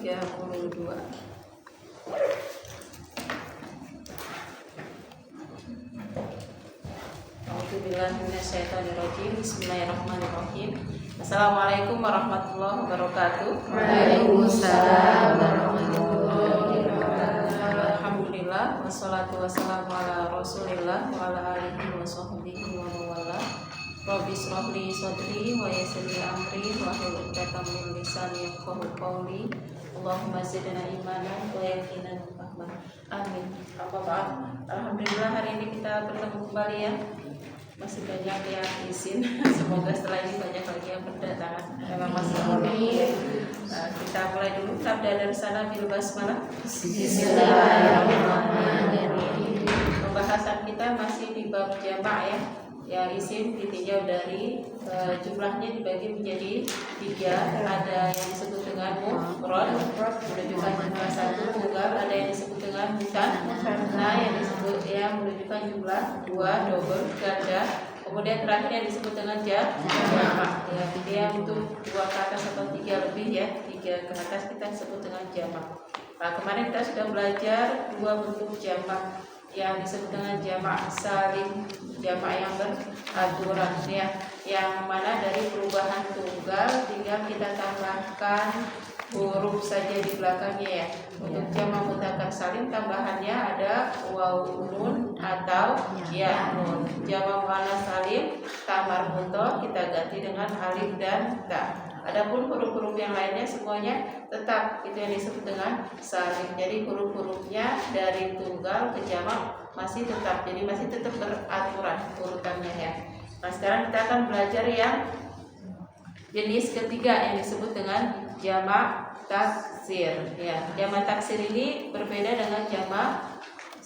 32. Bismillahirrahmanirrahim. Assalamualaikum warahmatullahi wabarakatuh. Waalaikumsalam warahmatullahi wabarakatuh. Alhamdulillah, wassalatu wassalamu ala rasulillah wa ala alihi wa sahbihi wa mawala. Rabbi shrah li sadri wa yassir li amri wa hlul 'uqdatam min lisani yafqahu qawli. Allahumma zidna imanan wa yaqinan wa fahman. Amin. Apa ba'd. Alhamdulillah hari ini kita bertemu kembali ya. Masih banyak yang izin. Semoga setelah ini banyak lagi yang berdatangan. Memang masih amin. Kita mulai dulu sabda dari sana bil basmalah. Bismillahirrahmanirrahim. Pembahasan kita masih di bab jamak ya. Yang isim ditinjau dari jumlahnya dibagi menjadi 3. Ada yang disebut dengan mufrad menunjukkan jumlah 1, tunggal. Ada yang disebut dengan musanna yang menunjukkan jumlah 2, double, ganda. Kemudian terakhir yang disebut dengan jamak ya, dia untuk 2 ke atas atau 3 lebih ya, 3 ke atas kita sebut dengan jamak. Nah, kemarin kita sudah belajar 2 bentuk jamak yang disebut dengan jamak salim, jamak yang beraturan ya, yang mana dari perubahan tunggal tinggal kita tambahkan huruf saja di belakangnya ya. Untuk jamak mudzakkar salim tambahannya ada waw nun atau ya nun. Jamak muannats salim tamar muntoh kita ganti dengan alif dan ta. Adapun huruf-huruf yang lainnya semuanya tetap itu yang disebut dengan salim. Jadi huruf-hurufnya dari tunggal ke jamak masih tetap, jadi masih tetap beraturan urutannya ya. Nah, sekarang kita akan belajar yang jenis ketiga yang disebut dengan jamak taksir ya. Jamak taksir ini berbeda dengan jamak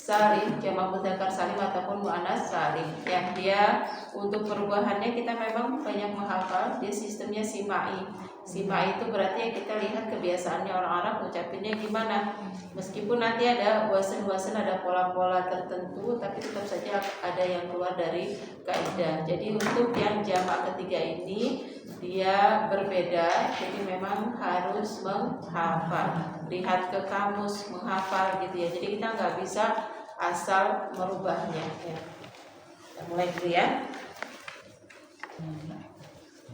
salim, jamak mudzakkar salim ataupun muannats salim ya. Dia untuk perubahannya kita memang banyak menghafal. Dia sistemnya simai. Simai itu berarti ya kita lihat kebiasaannya orang Arab ngucapinnya gimana. Meskipun nanti ada wasen-wasen, ada pola-pola tertentu, tapi tetap saja ada yang keluar dari kaidah. Jadi untuk yang jamak ketiga ini dia berbeda. Jadi memang harus menghafal, lihat ke kamus, menghafal gitu ya. Jadi kita nggak bisa asal merubahnya ya. Kita mulai dulu ya.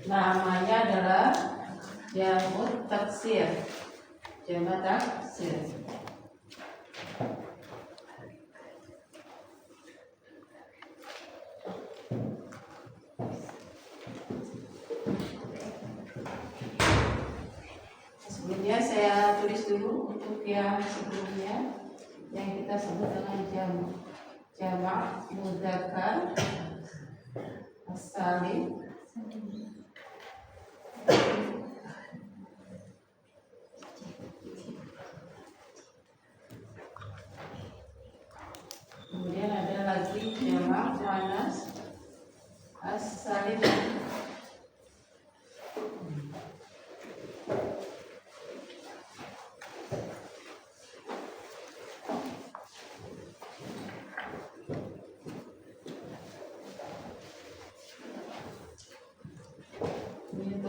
Namanya adalah jamak taksir. Jamak taksir. Sebelumnya saya tulis dulu untuk yang sebelumnya yang kita sebut dengan jamak mudzakkar salim. Kemudian ada lagi jamak muannats salim.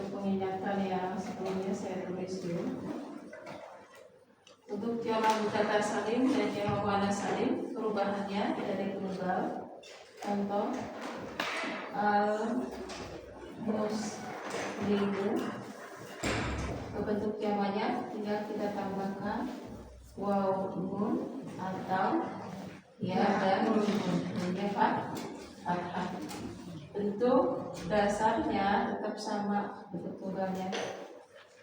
Pengingatan yang sebelumnya saya tulis dulu. Untuk jamak mudzakkar salim dan jamak muannats salim perubahannya dari tunggal. Contoh al-muslimu, ke bentuk jamaknya tinggal kita tambahkan waw nun atau ya dan nunnya fathah. Bentuk dasarnya tetap sama, bentuk tunggalnya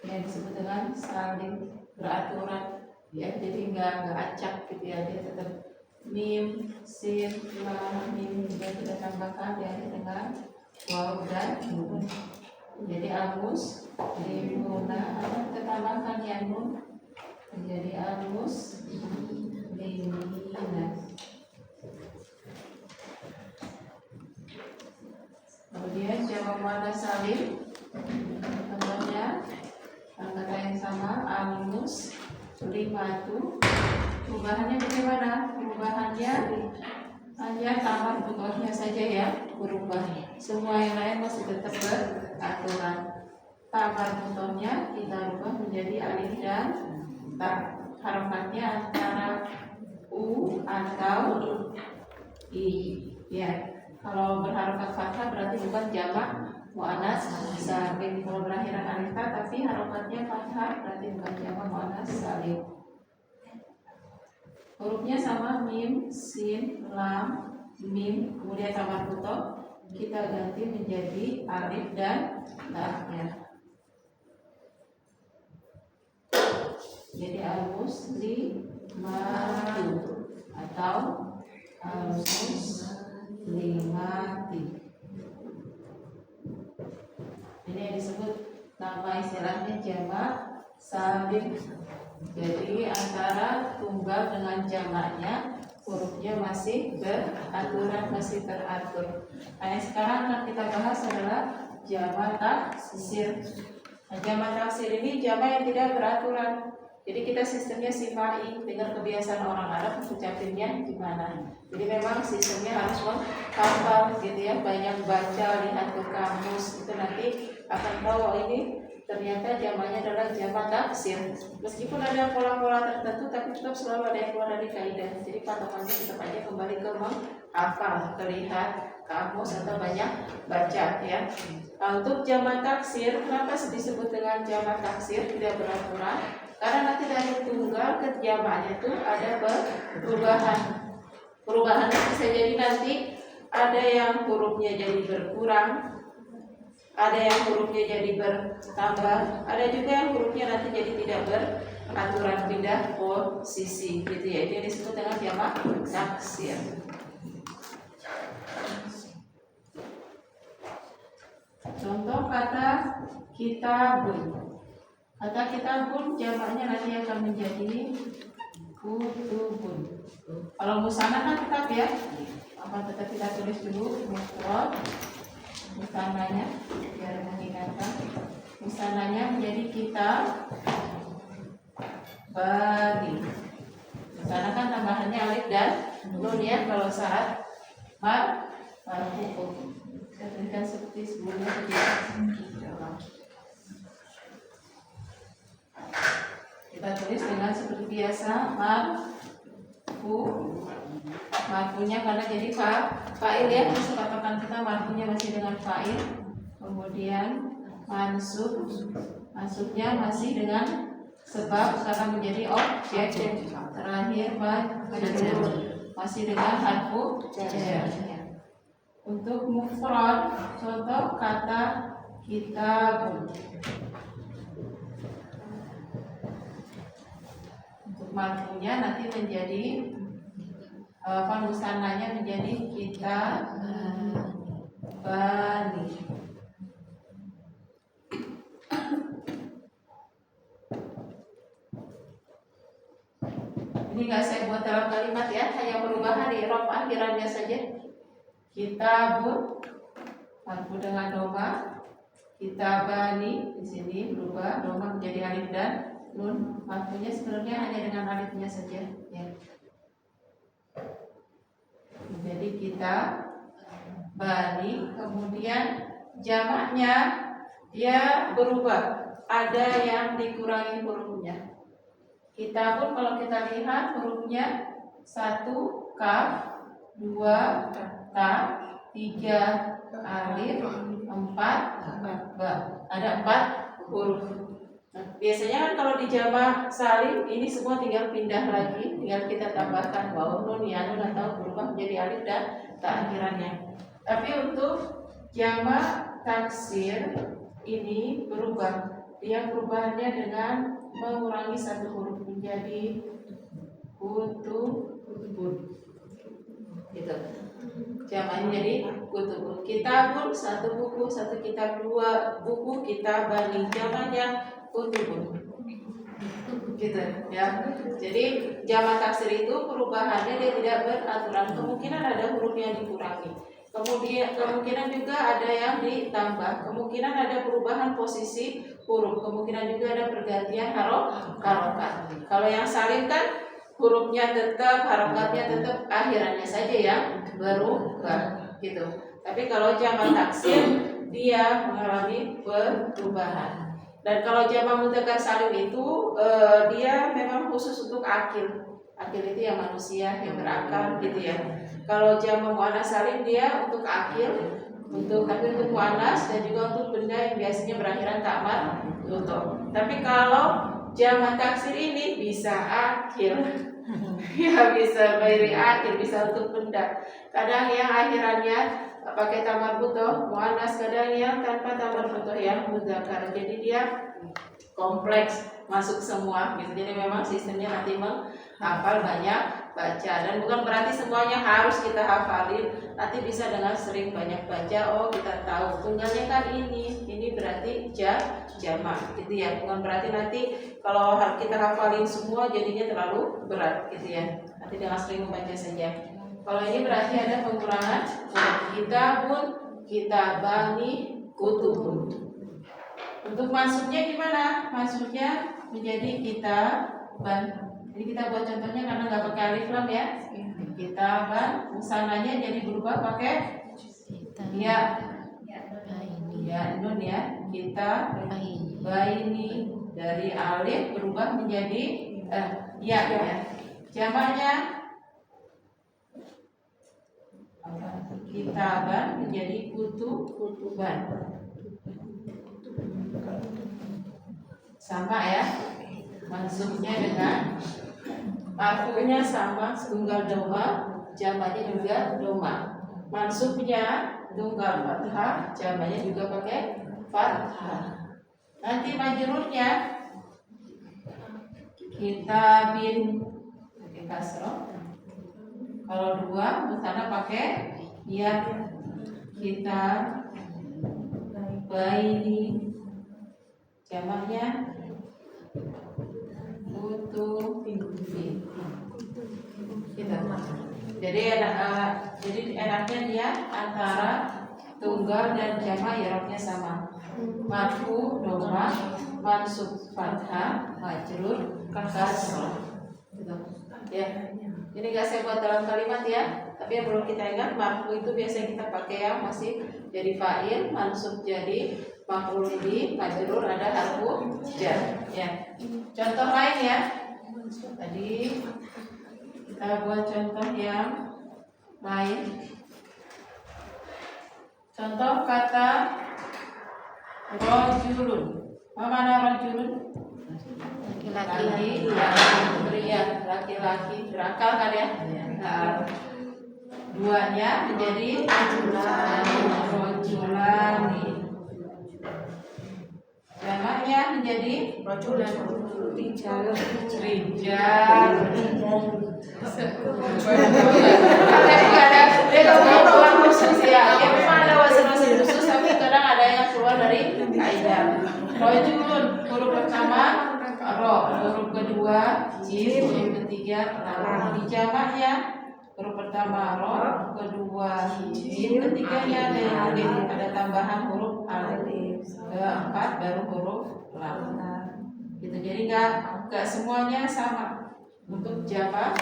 yang disebut dengan salim, beraturan ya. Jadi nggak acak gitu ya, dia tetap mim, sin, lam, mim juga kita tambahkan ya dengan waw dan nun. Jadi almus limuna kita tambahkan ya nun menjadi almus limina. Kemudian jamak muannats salim contohnya kata yang sama almus limatu. Perubahannya bagaimana? Perubahannya hanya tamar bentuknya saja ya berubah. Semua yang lain masih tetap beraturan. Tamar bentuknya kita rubah menjadi alif dan harokatnya antara u atau i. Ya, kalau berharokat fathah berarti bukan jamak muannats salim. Kalau berakhiran alif ta tapi harokatnya fathah berarti bukan jamak muannats salim. Hurufnya sama mim, sin, lam, mim, kemudian tambah kuto. Kita ganti menjadi alif dan ta ya. Jadi al-muslimatu atau al-muslimati. Ini yang disebut nama istilahnya jamak salim. Jadi antara tunggal dengan jamaknya hurufnya masih beraturan, masih teratur. Nah, yang sekarang akan kita bahas adalah jamak taksir. Nah, jamak taksir ini jamak yang tidak beraturan. Jadi kita sistemnya sifai, dengan kebiasaan orang Arab ucapinnya gimana. Jadi memang sistemnya harus menghafal gitu ya, banyak baca, lihat ke kamus, itu nanti akan tahu oh, ini ternyata jamaknya adalah jamak taksir. Meskipun ada pola-pola tertentu, tapi tetap selalu ada yang keluar dari kaidah. Jadi patokannya tetap aja kembali ke menghafal, terlihat kamus atau banyak baca ya. Nah, untuk jamak taksir, kenapa disebut dengan jamak taksir tidak beraturan? Karena nanti dari tunggal ke jamaknya itu ada perubahan. Perubahannya bisa jadi nanti ada yang hurufnya jadi berkurang, ada yang hurufnya jadi bertambah, ada juga yang hurufnya nanti jadi tidak beraturan, pindah posisi gitu ya. Ini disebut dengan jamak taksir. Contoh kata kitabun. Kata kitabun jamaknya nanti akan menjadi kutubun. Kalau musanna kan tetap ya, akan tetap kita tulis dulu mufrad musananya biar mengingatkan. Musananya menjadi kitab bani. Musana kan tambahannya alif dan nun ya kalau saat marfu'un. Saya berikan seperti sebelumnya saja. Kita tulis dengan seperti biasa marfunya karena jadi fa'il ya, masuk patokan kita marfunya masih dengan fa'il. Kemudian mansubnya masih dengan sebab karena menjadi objek. Terakhir majrur masih dengan harfu jar. Untuk mufrad contoh kata kitabun. Marfunya nanti menjadi musananya menjadi kitab bani. Ini nggak saya buat dalam kalimat ya, hanya perubahan di i'rab akhirannya saja. Kitabun marfu dengan doma, kitabani di sini berubah doma menjadi alif dan nun. Marfunya sebenarnya hanya dengan alifnya saja ya. Jadi kita bani, kemudian jamaknya ya berubah, ada yang dikurangi hurufnya. Kita pun kalau kita lihat hurufnya 1 kaf, 2 ta, 3 alif, 4 ba. Ada 4 huruf. Nah, biasanya kan kalau di jamak salim ini semua tinggal pindah lagi, tinggal kita tambahkan waw, nun, ya, nun atau berubah menjadi alif dan ta akhirannya. Tapi untuk jamak taksir ini berubah. Dia perubahannya dengan mengurangi 1 huruf menjadi kutubun. Gitu. Jamaknya jadi kutubun. Kitabun 1 buku, 1 kitab, 2 buku, kitabani. Jamaknya kutubun. Gitu ya. Jadi jamak taksir itu perubahannya dia tidak beraturan. Kemungkinan ada huruf yang dikurangi. Kemudian kemungkinan juga ada yang ditambah. Kemungkinan ada perubahan posisi huruf. Kemungkinan juga ada pergantian harokat. Kalau yang salim kan hurufnya tetap, harokatnya tetap, akhirannya saja yang berubah gitu. Tapi kalau jamak taksir dia mengalami perubahan. Dan kalau jamak mudzakkar salim itu dia memang khusus untuk akil. Akil itu yang manusia yang berakal gitu ya. Kalau jamak muannas salim dia untuk akil, tapi untuk muannas dan juga untuk benda yang biasanya berakhiran ta'mar tutup. Tapi kalau jamak taksir ini bisa akil, ya bisa beri akil, bisa untuk benda. Kadang yang akhirannya pakai ta'mar butuh muannas, kadang yang tanpa ta'mar butuh yang muzakkar. Jadi dia kompleks, masuk semua gitu. Jadi memang sistemnya nanti menghafal banyak baca, dan bukan berarti semuanya harus kita hafalin. Nanti bisa dengan sering banyak baca, oh kita tahu tunggalnya kan ini berarti jamak gitu ya. Bukan berarti nanti kalau kita hafalin semua jadinya terlalu berat gitu ya. Nanti dengan sering membaca saja. Kalau ini berarti ada pengurangan kitabun, kitabani, kutubun. Untuk masuknya gimana? Masuknya menjadi kitaban. Jadi kita buat contohnya karena nggak pakai alif lam ya. Kitaban, musananya jadi berubah pakai ya nun ya. Kita baini dari alif berubah menjadi ya. Jamaknya kitaban menjadi kutuban. Sama ya, mansubnya dengan marfu'nya sama, tunggal doma, jamaknya juga doma. Mansubnya tunggal fathah, jamaknya juga pakai fathah. Nanti majrurnya kitabin pakai kasroh. Kalau dua mutana pakai ya, kita baini, jamaknya gitu. Jadi enaknya dia antara tunggal dan jamak i'rabnya sama. Marfu doma, mansub fathah, majrur kasroh. Gitu. Ya. Ini enggak saya buat dalam kalimat ya, tapi yang perlu kita ingat marfu itu biasanya kita pakai yang masih jadi fa'il, mansub jadi maf'ul bihi, majrur ada harfu jar ya. Contoh lain ya. Tadi kita buat contoh yang lain. Contoh kata rajulun. Apa mana rajulun? Laki-laki berakal kan ya. Nah, duanya menjadi rajulani. Jamaknya menjadi rijal. Ada khusus ya. Ya memang ada wasan-wasan khusus, tapi kadang ada yang keluar dari kaidah. Rajulun huruf pertama ro, huruf kedua jim, huruf ketiga lam. Di jamaknya huruf pertama ro, kedua jim, ketiganya ada tambahan huruf alif, keempat baru huruf lam. Gitu. Jadi nggak semuanya sama untuk jamak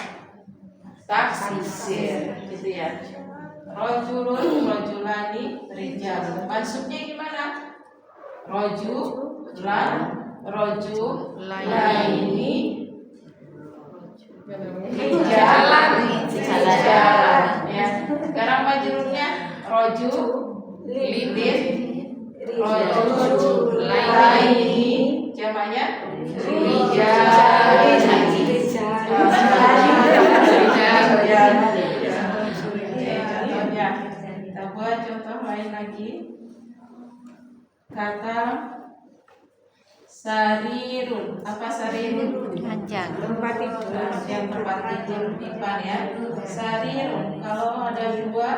taksir gitu ya. Rajulun, rajulani, rijal. Maksudnya gimana? Rajulan, rajulaini, rijalan. Ya. Sekarang majrurnya rajulin, rajulaini, jamaknya rijal. Kita buat contoh lain lagi. Kata sarirun. Apa sarirun? Ranjang. Tempat tidur. Yang tempat tidur dipan ya. Sarirun. Kalau ada dua,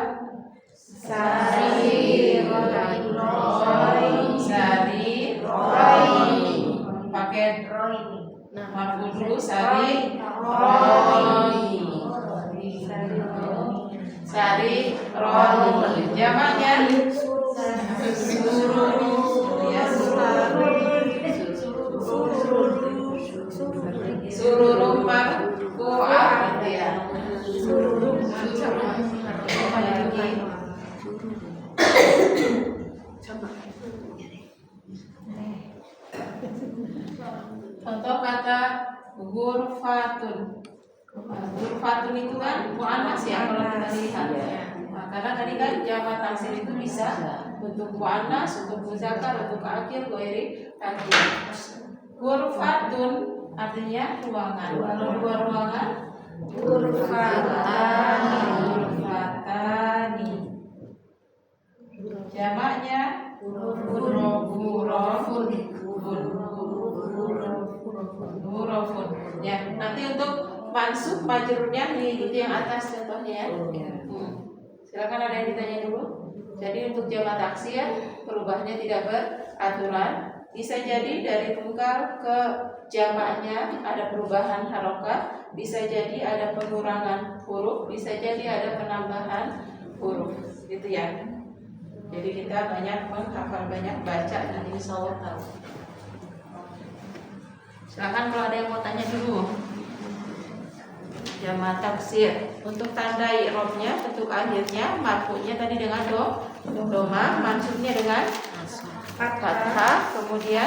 sarirun. Pakai marfu dulu, sari roni. Jamaknya sururun marfu'ah gitu ya. Contoh kata kata ghurfatun. Ghurfatun itu kan muannas ya kalau kita lihat. Nah, karena tadi kan jamak taksir itu bisa untuk muannas, untuk muzakkar, untuk akhir, ghairi akhir. Ghurfatun artinya ruangan. Kalau dua ruangan ghurfatani. Jamaknya ghurafun. Ya, nanti untuk mansub majrurnya itu yang atas contohnya ya. Silakan ada yang ditanya dulu. Jadi untuk jamak taksir perubahannya tidak beraturan. Bisa jadi dari tunggal ke jamaknya ada perubahan harokat, bisa jadi ada pengurangan huruf, bisa jadi ada penambahan huruf, gitu ya. Jadi kita banyak menghafal, banyak baca dan insya Allah tahu. Silakan kalau ada yang mau tanya dulu. Jamak taksir untuk tanda i'rabnya, bentuk akhirnya, marfu'nya tadi dengan doma, mansubnya dengan fathah, kemudian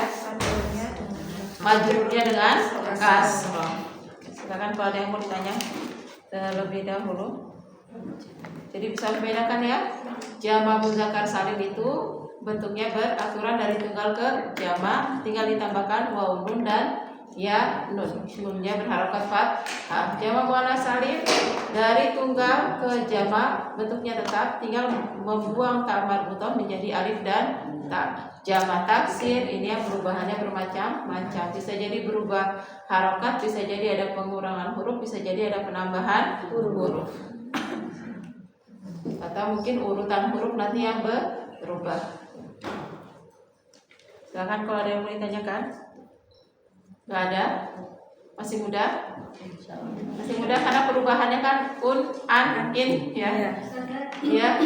majrurnya dengan kasroh. Silakan kalau ada yang mau ditanya terlebih dahulu. Jadi bisa membedakan ya, jamak muzakkar salim itu bentuknya beraturan dari tunggal ke jamak, tinggal ditambahkan waw nun dan ya nun. Nunnya berharokat fathah. Jamak muannas salim dari tunggal ke jamak bentuknya tetap, tinggal membuang ta marbutah menjadi alif dan ta. Jamak taksir ini yang perubahannya bermacam-macam. Bisa jadi berubah harokat, bisa jadi ada pengurangan huruf, bisa jadi ada penambahan huruf. Atau mungkin urutan huruf nanti yang berubah. Silakan kalau ada yang mau ditanyakan. Nggak ada? Masih muda? Masih muda karena perubahannya kan an, in ya. Ya.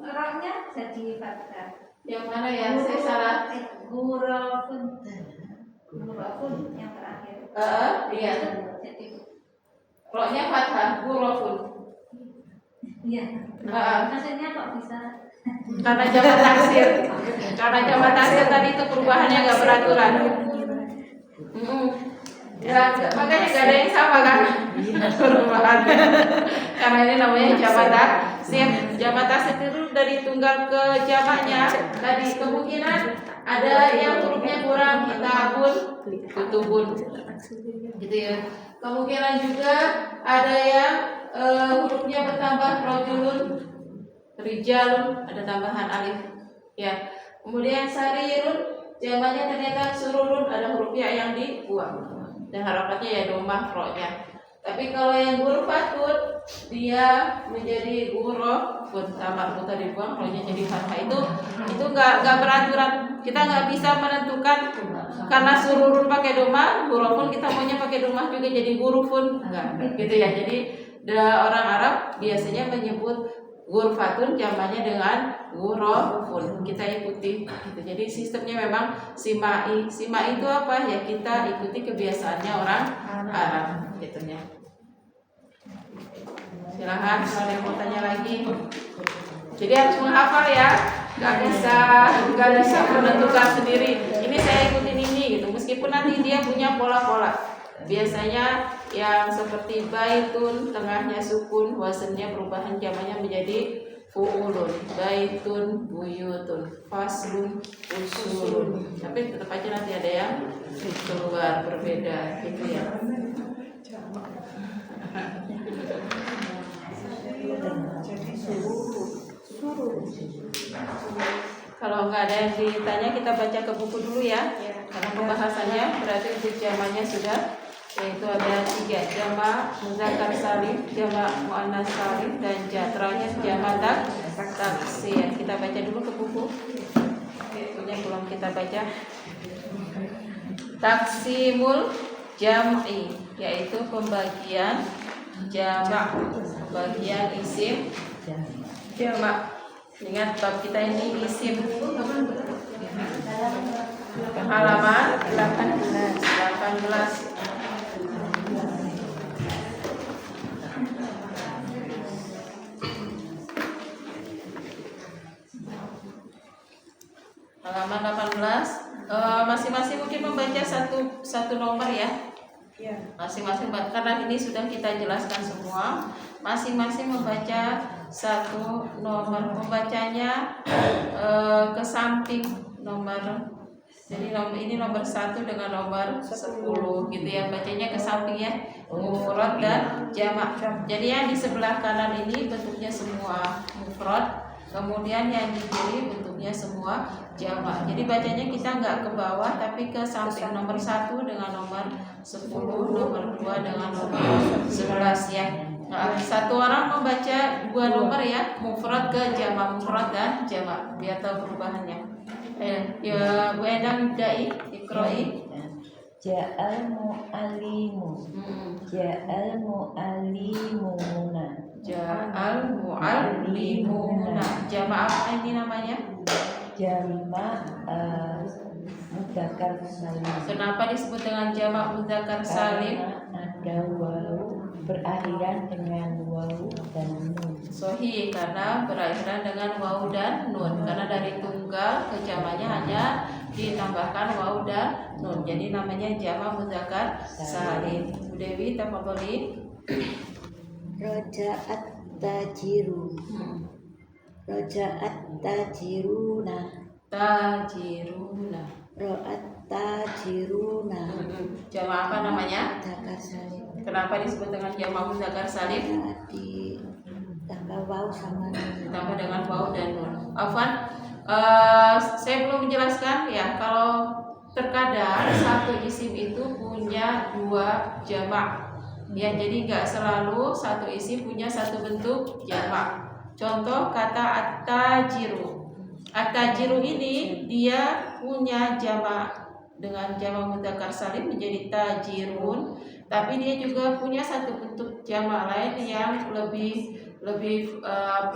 Orangnya jadi fathah. Yang mana ya? Saya salah. Ghurafun yang terakhir. Iya. Jadi Roknya fathah, ghurafun. iya. Maksudnya kok bisa? Karena jamak taksir. Karena jamak taksir tadi itu perubahannya nggak beraturan. Ya, makanya gak ada yang sama kan perubahannya. Karena ini namanya jamak taksir. Jamak taksir itu dari tunggal ke jamaknya tadi kemungkinan ada yang hurufnya kurang, kitabun, kutubun, gitu ya. Kemungkinan juga ada yang hurufnya bertambah, rojulun, rijalun, ada tambahan alif. Ya. Kemudian sarirun, jamaknya ternyata sururun, ada huruf ya yang dibuang. Dan harokatnya ya domah roknya. Tapi kalau yang ghurfatun dia menjadi ghurafun, sama buta dibuang, roknya jadi fathah. Itu nggak beraturan. Kita nggak bisa menentukan karena sururun pakai domah, ghurafun kita maunya pakai domah juga jadi ghurufun, enggak gitu ya. Jadi orang Arab biasanya menyebut ghurfatun jamaknya dengan ghurafun. Kita ikuti gitu. Jadi sistemnya memang simai. Simai itu apa? Ya kita ikuti kebiasaannya orang Arab gitu ya. Silahkan kalau ada yang mau tanya lagi. Jadi harus menghafal ya. Gak bisa menentukan sendiri. Ini saya ikutin ini gitu. Meskipun nanti dia punya pola-pola. Biasanya yang seperti baitun tengahnya sukun, wasannya perubahan jamaknya menjadi fu'ulun, baitun, buyutun, faslun, usulun. Tapi tetap aja nanti ada yang keluar berbeda gitu ya. Kalau nggak ada yang ditanya kita baca ke buku dulu ya. Karena pembahasannya berarti untuk jamaknya sudah, yaitu ada 3, jamak muzakkar salim, jamak muannas salim, dan terakhir jamak taksir. Kita baca dulu ke buku. Bukunya belum kita baca. Taksimul jam'i, yaitu pembagian jamak, pembagian isim jamak. Ingat bab kita ini isim. Halaman 18. Halaman 18. Masing-masing mungkin membaca satu nomor ya. Masing-masing karena ini sudah kita jelaskan semua. Masing-masing membaca satu nomor, membacanya ke samping nomor. Jadi ini nomor 1 dengan nomor 10 gitu ya, bacanya ke samping ya, mufrad dan jamak. Jadi yang di sebelah kanan ini bentuknya semua mufrad, kemudian yang di kiri bentuknya semua jamak. Jadi bacanya kita nggak ke bawah tapi ke samping, nomor 1 dengan nomor 10, nomor 2 dengan nomor 11 ya. Nah, satu orang membaca 2 nomor ya, mufrad ke jamak, mufrad dan jamak, biar tahu perubahannya. Ya Bu Endang Dai Ikroi. Ja'al mu'allimu. Ja'al mu'allimuna. Ja'al mu'allimuna. Jamak apa ini namanya? Jamak mudzakkar salim. Kenapa disebut dengan jamak mudzakkar salim? Karena ada wawu berakhiran dengan wawu dan nun. Sohi, karena berakhiran dengan wawu dan nun. Karena dari tunggal ke jamaknya hanya ditambahkan wawu dan nun. Jadi namanya jamak mudzakkar salim. Bu Dewi, tafadholi. Roja'at tajiru. Roja'at tajiruna. Tajiruna. Ro'at tajiruna. Jamak apa namanya? Mudzakkar salim. Kenapa disebut dengan jamak mudzakkar salim? Di tambah wawu sama nun. Ditambah dengan wawu dan nun. Afwan, saya belum menjelaskan ya, kalau terkadang satu isim itu punya 2 jamak. Ya, jadi nggak selalu satu isim punya satu bentuk jamak. Contoh kata at-tajiru. At-tajiru ini dia punya jamak dengan jamak mudzakkar salim menjadi tajirun, tapi dia juga punya satu bentuk jamak lain yang lebih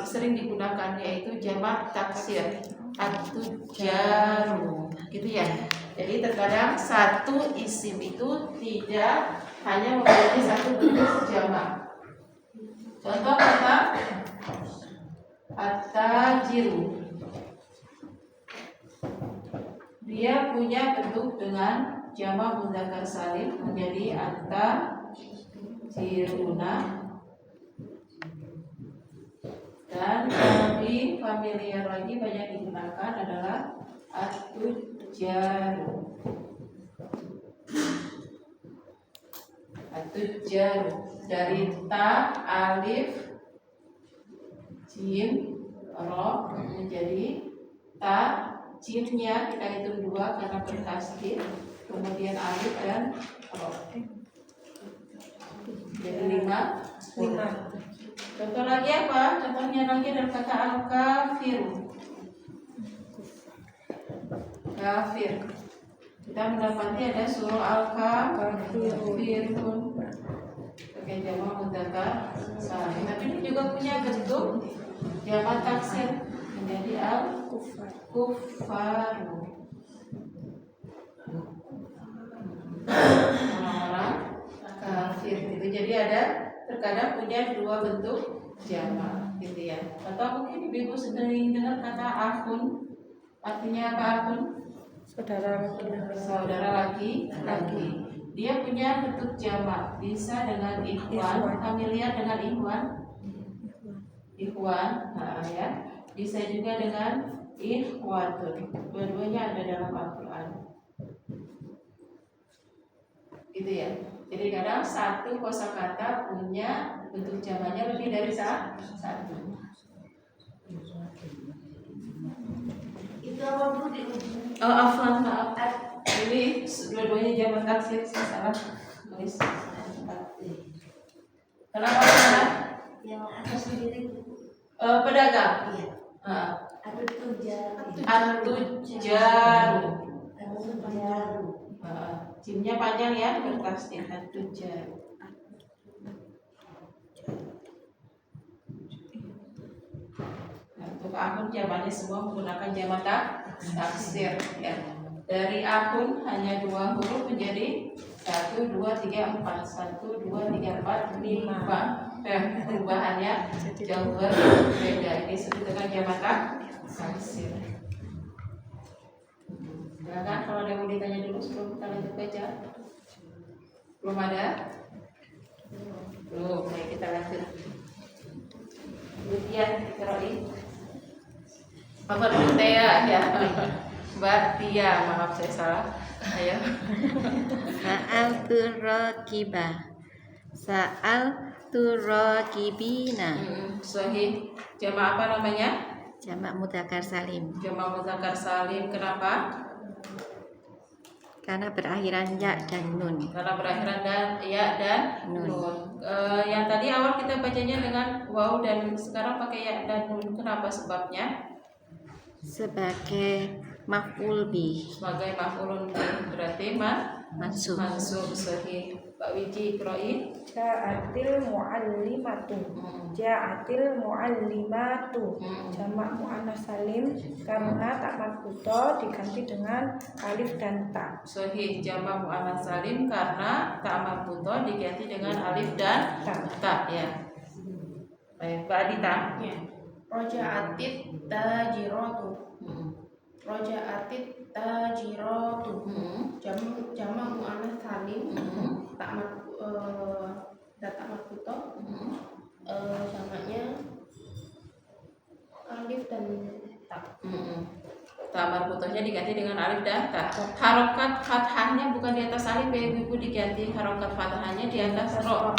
sering digunakan, yaitu jamak taksir, at-tujaru, gitu ya. Jadi terkadang satu isim itu tidak hanya memiliki satu bentuk jamak. Contoh kata at-tajiru, dia punya bentuk dengan jamak mudzakkar salim menjadi at-tajiruna, dan lebih familiar lagi banyak digunakan adalah at-tujaru. At-tujaru dari ta, alif, jim, ro menjadi ta. Jimnya kita hitung 2 karena bertasdid, kemudian alif dan ro. Jadi 5. Contoh lagi apa? Contohnya lagi adalah kata al-kafiru. Kafir. Kita mendapati ada surah al-kafirun pakai jamak mudzakkar salim. Tapi ini juga punya bentuk jamak taksir menjadi al-kuffaru. Orang-orang kafir gitu. Jadi ada terkadang punya 2 bentuk jamak gitu ya. Atau mungkin ibu sering dengar kata akhun. Artinya apa akhun? Saudara laki. Dia punya bentuk jamak, bisa dengan ikhwan, familiar dengan ikhwan, nah, ya. Bisa juga dengan ikhwatun. Dua-duanya ada dalam Al-Quran. Gitu ya. Jadi kadang satu kosakata punya bentuk jamaknya lebih dari satu. Itu apa Bu di ujung? Oh, afwan, maaf. Ini dua-duanya jamak taksir, saya salah tulis. Kenapa salah? Yang atas sendiri. Pedagang. Iya. At-tujaru. At-tujaru. Jimnya panjang ya, bertasdid at-tujaru. Untuk akun jamaknya semua menggunakan jamak taksir ya. Dari akun hanya 2 huruf menjadi 1, 2, 3, 4. 1, 2, 3, 4, 5. Perubahannya jauh berbeda. Ini disebut dengan jamak taksir. Silakan kalau ada yang mau ditanya dulu sebelum kita lanjut baca. Belum ada? Belum. Baik, kita lanjut. Kemudian Roi. Apa dulu Tia ya? Mbak Tia, maaf saya salah. Ayo. Sa'al turaqibina. Sahih. Jamaah apa namanya? Jamak mudzakkar salim. Jamaah mudzakkar salim. Kenapa? Karena berakhiran ya dan nun. Karena berakhiran dan ya dan Nun. Yang tadi awal kita bacanya dengan waw dan sekarang pakai ya dan nun. Kenapa sebabnya? Sebagai maf'ul bih, Sebagai maf'ulun bih, berarti mansub. mansub. Sahih. Pak Wiji Iqra'i. Ja'atil mu'allimatu. Ja'atil mu'allimatu. Jamak muannas salim karena tak marbuto diganti dengan alif dan ta. Sahih. Jamak muannas salim karena ta marbuto diganti dengan alif dan ta ya. Baik, Mbak Adita. Ya. Roja'atit tajiratu. Roja'atit tajiratu. Jamak muannas salim. Tak marbuto. Jamaknya alif dan ta. Ta marbutohnya diganti dengan alif dan ta. Harokat fathahnya bukan di atas alif ya ibu diganti harokat fathahnya di atas ro.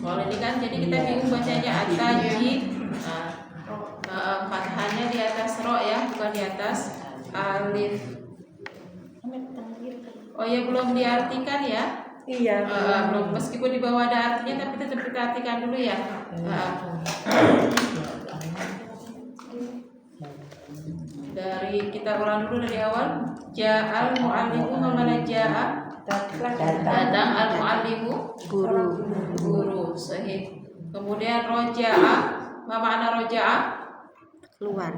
Kalau ini kan jadi kita bingung bacanya ataji. Fathahnya di atas ro ya, bukan di atas alif. Oh ya belum diartikan ya? Iya. Belum, meskipun di bawah ada artinya tapi tetap kita artikan dulu ya. Dari kita ulang dulu dari awal. Ja'al mu'allimu, mana ja'a? Datang, al mu'allimu guru. Sahih. Kemudian roja'a, ma makna roja'a? Keluar.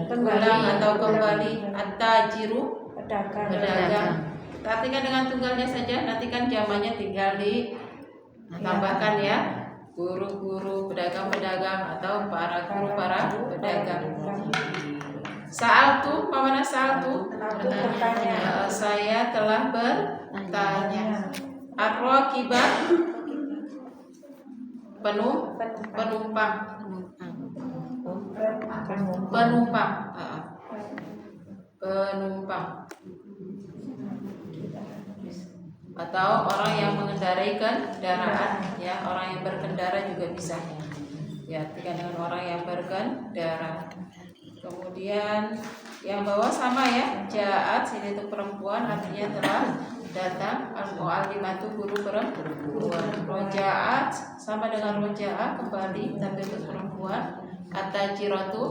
Pulang atau kembali. At-tajiru, Pedagang. pedagang. Artikan dengan tunggalnya saja, nanti kan jamannya tinggal ditambahkan ya. Guru-guru, pedagang-pedagang atau para guru, para pedagang. Sa'altu, mana sa'altu? Bertanya. Saya telah bertanya. Ar-raqibah, penumpang. Penumpang. Atau orang yang mengendarai kendaraan ya, orang yang berkendara juga bisa ya, artikan dengan orang yang berkendara. Kemudian yang bawah sama ya, ja'at sini untuk perempuan artinya telah datang, al-mu'allimatu guru perempuan. Roja'at sama dengan roja'ah kembali tapi untuk perempuan. At-tajiratu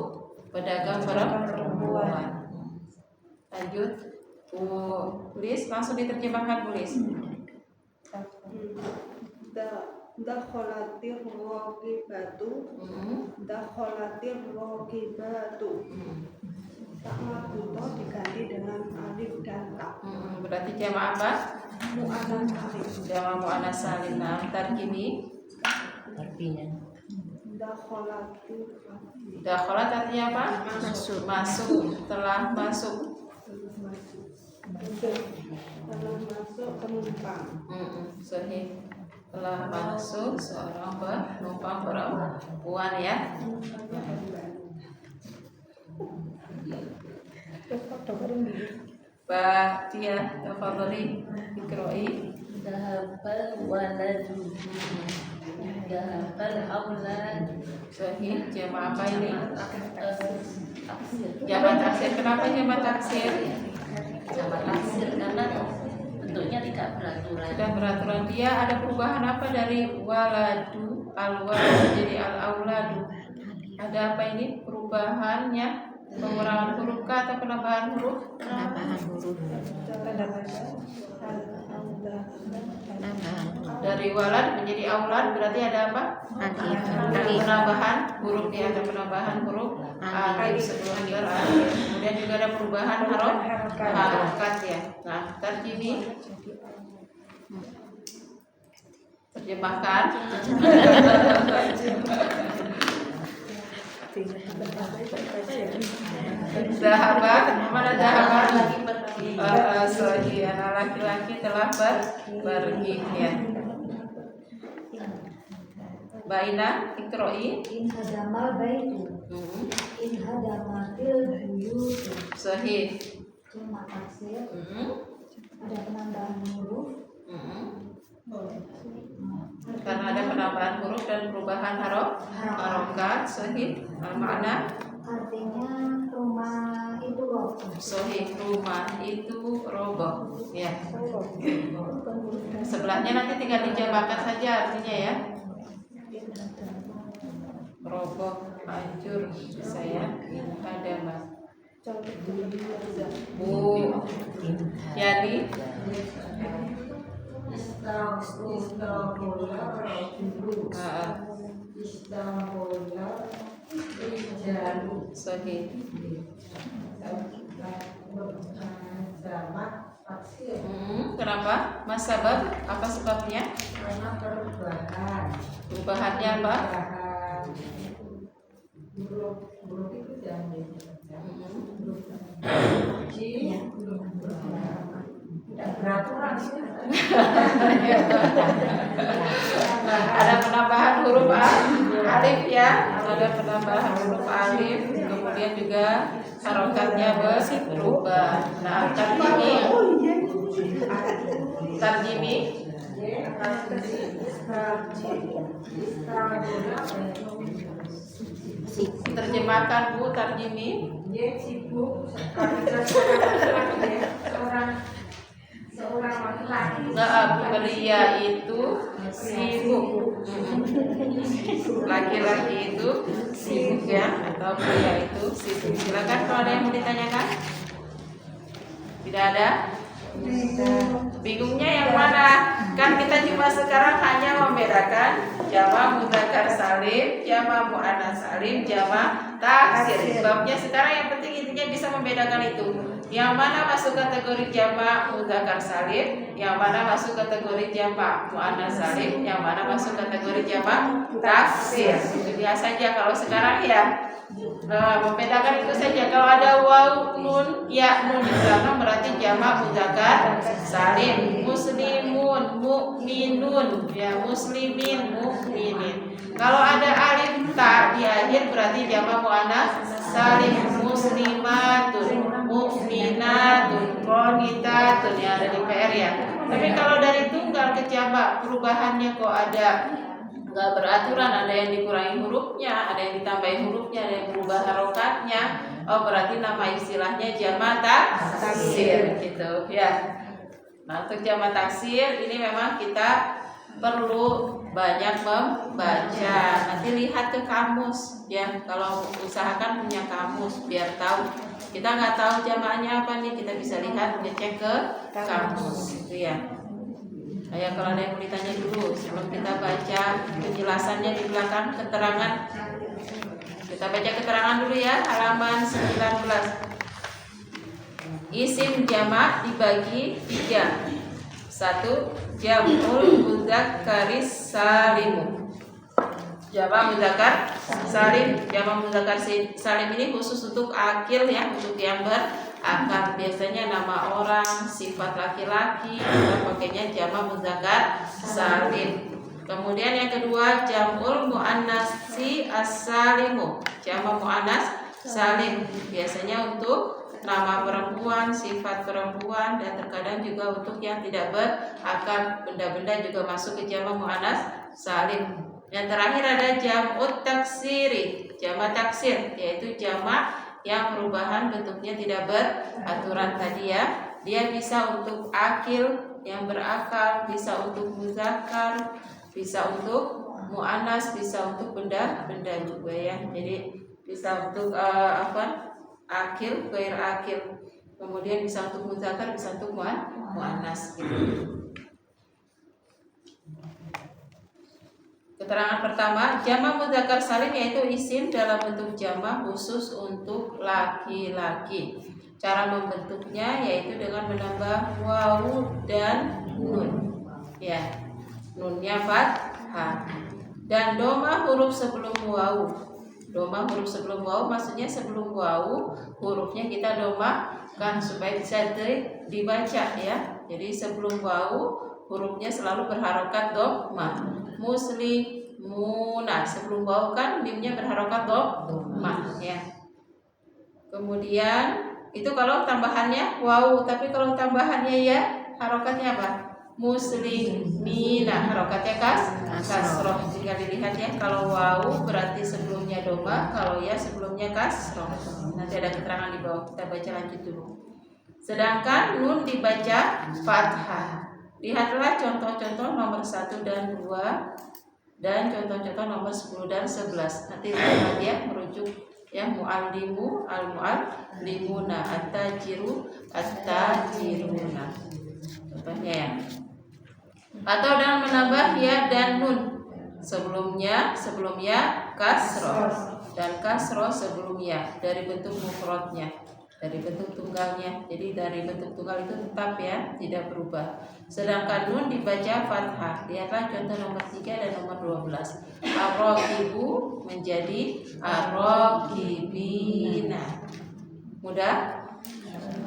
pedagang perempuan. Lanjut, tulis langsung diterjemahkan tulis. Dakholatir raqibatu. Dakholatir raqibatu. Tak marbuto diganti dengan alif dan ta. Berarti jamak apa? Mu'annas salim. Jamak muannas salim. Nah, tarkibi Artinya Dakholatir. dakhalat artinya apa? Masuk. Telah masuk. Telah masuk penumpang. Sahih. Telah masuk seorang penumpang perempuan ya. Mbak Tia, tafadhali iqra'i. Dhahabal waladu. Dhahabal auladu. Sahih. Jamak apa ini? Jamak taksir. Kenapa jamak taksir? Jamak taksir karena bentuknya tidak beraturan. Sudah beraturan. Dia ada perubahan apa dari waladu al-waladu jadi al-auladu? Ada apa ini perubahannya? Pengurangan huruf kah atau penambahan huruf? Penambahan huruf. Dari walad menjadi aulad berarti ada apa? Alif. Ada penambahan huruf ya, ada penambahan huruf alif sebelum alif. Kemudian juga ada perubahan harokat ya. Nah, tarjibi terjemahkan. Zahabat, mana zahabat? Sahih, anak laki-laki telah pergi ya. Baina ikroi. In hadamal baitu. In hadamatil buyutu. Sahih. Cuma taksir. Ada penambahan huruf. Karena ada penambahan huruf dan perubahan harokat. Sahih. Makna Artinya rumah itu roboh. sahih, rumah itu roboh. Ya. Sebelahnya nanti tinggal dijabarkan saja artinya ya. Roboh, hancur, saya ada mas. Bu, jadi sahih. Kenapa? Mas sabab? Apa sebabnya? Karena Perubahannya apa? Buruk itu jangan tidak beraturan sih. Ada penambahan huruf alif ya, ada penambahan huruf alif, kemudian juga harokatnya berubah. Nah, tarjimi terjemahkan Bu, tarjimi. Seorang laki-laki. Pria itu sibuk. Laki-laki itu sibuk ya, atau pria itu sibuk. Silakan kalau ada yang mau ditanyakan. Tidak ada? Bingungnya yang mana? Kan kita cuma sekarang hanya membedakan jamak mudzakkar salim, jamak muannats salim, jamak taksir. Sebabnya sekarang yang penting intinya bisa membedakan itu. Yang mana masuk kategori jamak mudzakkar salim, yang mana masuk kategori jamak muannats salim, yang mana masuk kategori jamak taksir. Itu dia saja kalau sekarang ya. Nah, membedakan itu saja. Kalau ada waw, nun, ya, nun di belakang berarti jamak mudzakkar salim. Muslimun, mukminun, ya, muslimin, mukminin. Kalau ada alif ta di akhir berarti jamak muannats salim. Muslimatun, mukminatun, qanitatun, yang ada di PR ya. Tapi kalau dari tunggal ke jamak perubahannya kok ada nggak beraturan, ada yang dikurangi hurufnya, ada yang ditambahin hurufnya, ada yang berubah harokatnya. Oh, berarti nama istilahnya jamak taksir gitu ya. Nah, untuk jamak taksir ini memang kita perlu banyak membaca. Nanti lihat ke kamus ya. Kalau usahakan punya kamus biar tahu. Kita nggak tahu jamaknya apa nih, kita bisa lihat, ngecek ke kamus gitu ya. Ya, kalau ada yang mau ditanya dulu sebelum kita baca penjelasannya di belakang keterangan. Kita baca keterangan dulu ya, halaman 19. Isim jamak dibagi 3. 1. Jam'ul mudzakkaris salimu. Jamak mudzakkar salim. Jamak mudzakkar salim ini khusus untuk akil ya, untuk yang berakal. Biasanya nama orang, sifat laki-laki, kita pakainya jamak mudzakkar salim. Kemudian yang kedua, jam'ul muannatsi as-salimu. Jamak muannats salim biasanya untuk nama perempuan, sifat perempuan, dan terkadang juga untuk yang tidak berakal, benda-benda juga masuk ke jamak muannats salim. Yang terakhir ada jam'ut taksiri, jamak taksir, yaitu jamak yang perubahan bentuknya tidak beraturan tadi ya. Dia bisa untuk akil yang berakal, bisa untuk muzakkar, bisa untuk muannats, bisa untuk benda-benda juga ya. Jadi bisa untuk akil, ghair akil. Kemudian bisa untuk muzakkar, bisa untuk muannats gitu. Keterangan pertama, jamak mudzakkar salim yaitu isim dalam bentuk jamak khusus untuk laki-laki. Cara membentuknya yaitu dengan menambah wawu dan nun. Ya, nunnya fathah. Dan doma huruf sebelum wawu. Doma huruf sebelum wawu maksudnya sebelum wawu hurufnya kita domakan supaya bisa dibaca ya. Jadi sebelum wawu hurufnya selalu berharokat doma. Muslimin, muna. Sebelum waw kan mimnya berharokat dhammah ya. Kemudian itu kalau tambahannya waw, tapi kalau tambahannya ya harokatnya apa? Muslimina, harokatnya kasroh. Tinggal dilihat ya, kalau waw berarti sebelumnya doma, kalau ya sebelumnya kasroh. Nanti ada keterangan di bawah, kita baca lanjut dulu. Sedangkan nun dibaca fathah. Lihatlah contoh-contoh nomor 1 dan 2 dan contoh-contoh nomor 10 dan 11. Nanti dia merujuk ya, muallimu, al-muallimuna, at-tajiru, at-tajiruna. Contohnya ya. Atau dengan menambah ya dan nun. Sebelumnya kasroh dan kasroh sebelumnya dari bentuk mufradnya, dari bentuk tunggalnya. Jadi dari bentuk tunggal itu tetap ya, tidak berubah. Sedangkan nun dibaca fathah. Lihatlah contoh nomor 3 dan nomor 12. Ar-raqibu menjadi ar-raqibina. Mudah?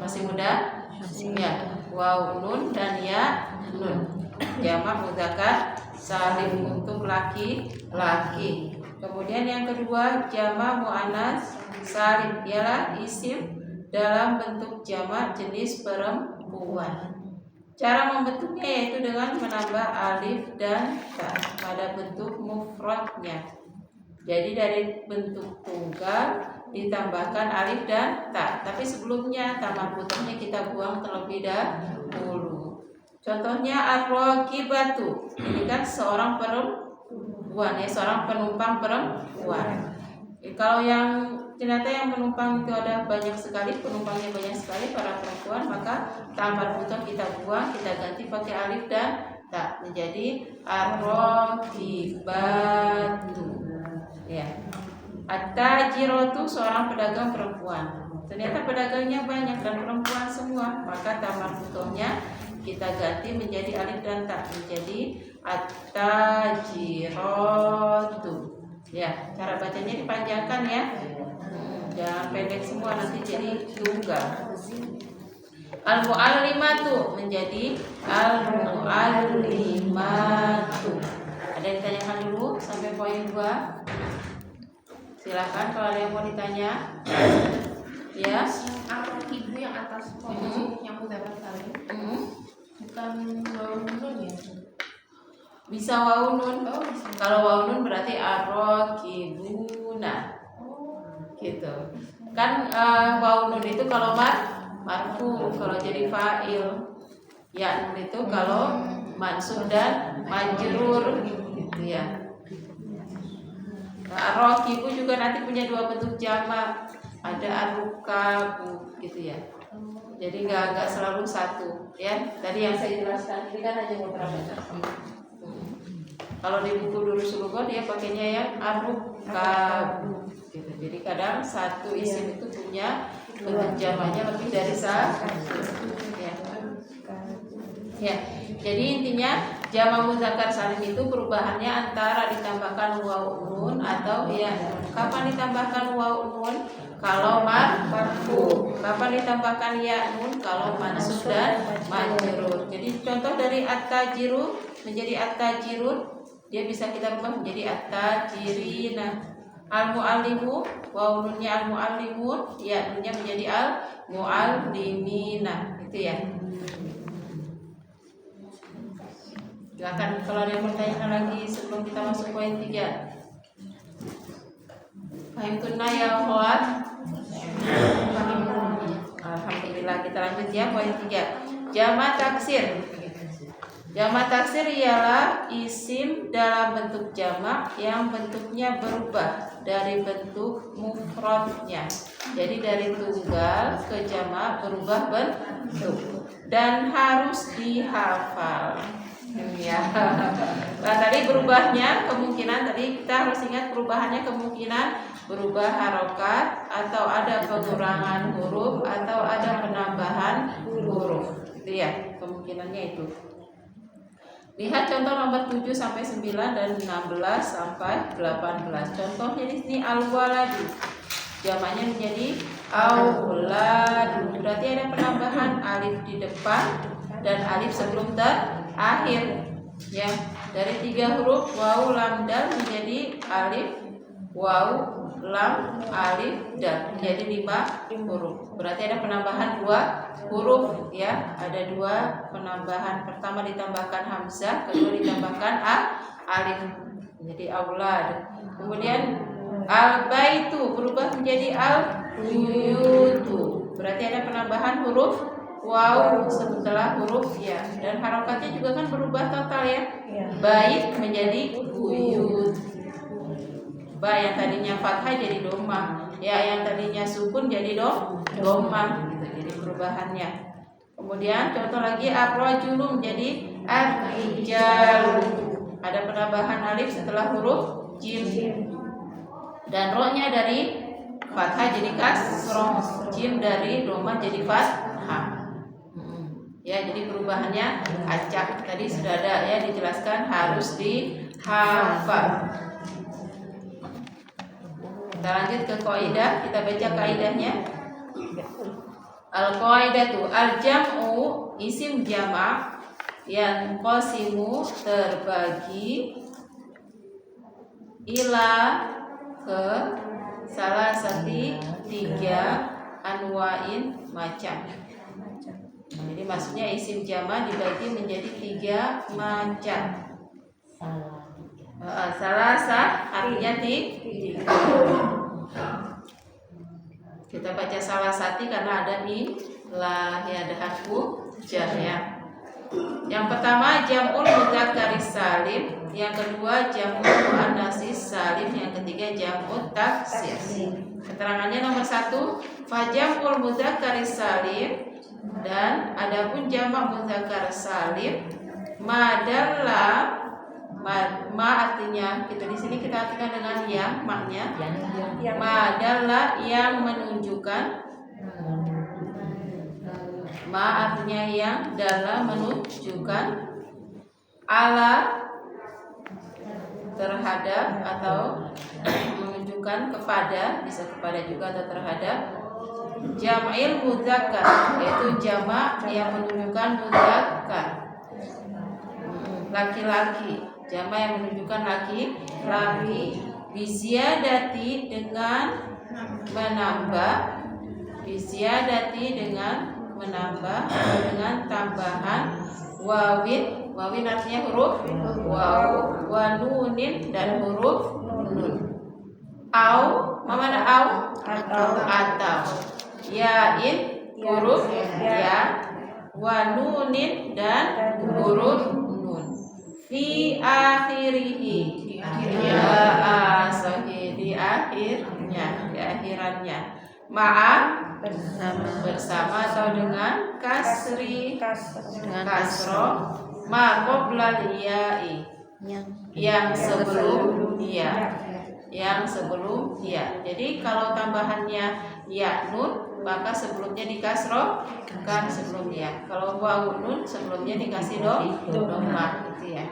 Masih mudah? Ya. Waw nun dan ya nun. Jamak mudzakkar salim untuk laki-laki. Kemudian yang kedua jamak muannats salim, ialah isim dalam bentuk jamak jenis perempuan. Cara membentuknya yaitu dengan menambah alif dan ta pada bentuk mufradnya. Jadi dari bentuk tunggal ditambahkan alif dan ta, tapi sebelumnya ta marbutohnya kita buang terlebih dahulu. Contohnya ar-raqibatu, ini kan seorang perempuan ya, seorang penumpang perempuan. Kalau yang ternyata yang penumpang itu ada banyak sekali, penumpangnya banyak sekali para perempuan, maka ta marbutoh kita buang, kita ganti pakai alif dan ta menjadi ar-raqibatu. Ya. At-tajiratu seorang pedagang perempuan. Ternyata pedagangnya banyak dan perempuan semua, maka ta marbutohnya kita ganti menjadi alif dan ta menjadi at-tajiratu. Ya, cara bacanya dipanjangkan ya. Jangan pendek semua, nanti jadi tunggal. Al-muallimatu menjadi al-muallimatu. Ada yang ditanyakan dulu sampai poin 2? Silakan kalau ada yang mau ditanya. Ya. Ar-raqibu yang atas poin yang mudzakkar salim. Bukan waw nun ya? Bisa waw nun. Oh, bisa. Kalau waw nun berarti ar-raqibuna. Gitu. Kan waw nun itu kalau marfu, kalau jadi fa'il. Ya nun itu kalau mansub dan majrur gitu ya. Nah, ar-raqibu juga nanti punya dua bentuk jamak. Ada ar-rukabu gitu ya. Jadi nggak selalu satu ya. Tadi yang saya jelaskan ini kan hanya beberapa contoh. Kalau di buku Durusul Lughah dia pakainya yang ar-rukabu gitu. Jadi kadang satu isim itu punya bentuk jamaknya lebih dari satu ya. Ya. Jadi intinya jamak mudzakkar salim itu perubahannya antara ditambahkan waw nun atau ya nun. Kapan ditambahkan waw nun? Kalau marfu. Kapan ditambahkan ya nun? Kalau mansub dan majrur. Jadi contoh dari at-tajiru menjadi at-tajirun, dia bisa kita rubah menjadi at-tajirina. Al-muallimu, waw nunnya al-muallimun, ya nunnya menjadi al-muallimina. Itu ya. Silakan kalau ada yang bertanya lagi sebelum kita masuk poin 3. Fahimtunna ya akhwat? Alhamdulillah, kita lanjut ya poin 3. Jamak taksir. Jamak taksir ialah isim dalam bentuk jamak yang bentuknya berubah dari bentuk mufradnya. Jadi dari tunggal ke jamak berubah bentuk dan harus dihafal. Ya. Nah, tadi berubahnya kemungkinan tadi kita harus ingat perubahannya kemungkinan berubah harokat atau ada pengurangan huruf atau ada penambahan huruf. Itu ya, kemungkinannya itu. Lihat contoh nomor 7 sampai 9 dan 16 sampai 18. Contohnya di sini al-waladu. Jamaknya menjadi auladu. Berarti ada penambahan alif di depan dan alif sebelum terakhir ya. Dari 3 huruf waw, lam, dal menjadi alif, waw, lam, alif, dal menjadi 5 huruf. Berarti ada penambahan 2 huruf ya. Ada 2 penambahan. Pertama ditambahkan hamzah, kedua ditambahkan alif menjadi aulad. Kemudian al-baitu berubah menjadi al-buyutu. Berarti ada penambahan huruf waw setelah huruf ya, dan harokatnya juga kan berubah total ya. Bait menjadi buyut. Ba yang tadinya fathah jadi domah, ya yang tadinya sukun jadi domah gitu. Jadi perubahannya. Kemudian contoh lagi ar-rajulu menjadi ar-rijalu. Ada penambahan alif setelah huruf jim. Dan ro-nya dari fathah jadi kasroh, jim dari domah jadi fathah. Ya, jadi perubahannya acak. Tadi sudah ada ya dijelaskan, harus dihafal. Kita lanjut ke kaidah, kita baca kaidahnya. Al-qaidatu al-jam'u isim jamak yang qasimu terbagi ila ke salah satu 3 anwain macam. Jadi maksudnya isim jamak dibagi menjadi 3 macam. Salasah artinya 3. Kita baca salah satu karena ada ilah ya, ada harfu jar ya. Yang pertama jam'ul mudzakkaris salim, yang kedua jam'ul muannatsis salim, yang ketiga jam'ut taksir. Keterangannya nomor 1, fajam'ul mudzakkaris salim, dan adapun jamak mudzakkar salim madalla ma artinya kita di sini kita artikan dengan yang maknya madalla yang menunjukkan, ma artinya yang, dalam menunjukkan, ala terhadap atau menunjukkan kepada, bisa kepada juga atau terhadap, jam'il mudzakkar yaitu jamak yang menunjukkan mudzakkar laki-laki, jamak yang menunjukkan laki-laki, biziadati dengan menambah, biziadati dengan menambah atau dengan tambahan wawin, wawin artinya huruf waw, wa nunin dan huruf nun, au mana au atau yain huruf ya, wa nunin dan huruf nun, fi akhirihi ya di akhirnya, di akhirannya, ma'a bersama atau dengan kasri, kasro, ma qoblal ya'i yang sebelum ya, yang sebelum ya. Jadi kalau tambahannya ya nun, maka sebelumnya dikasrohkan sebelum ya. Kalau wawu nun sebelumnya dikasih domah gitu ya.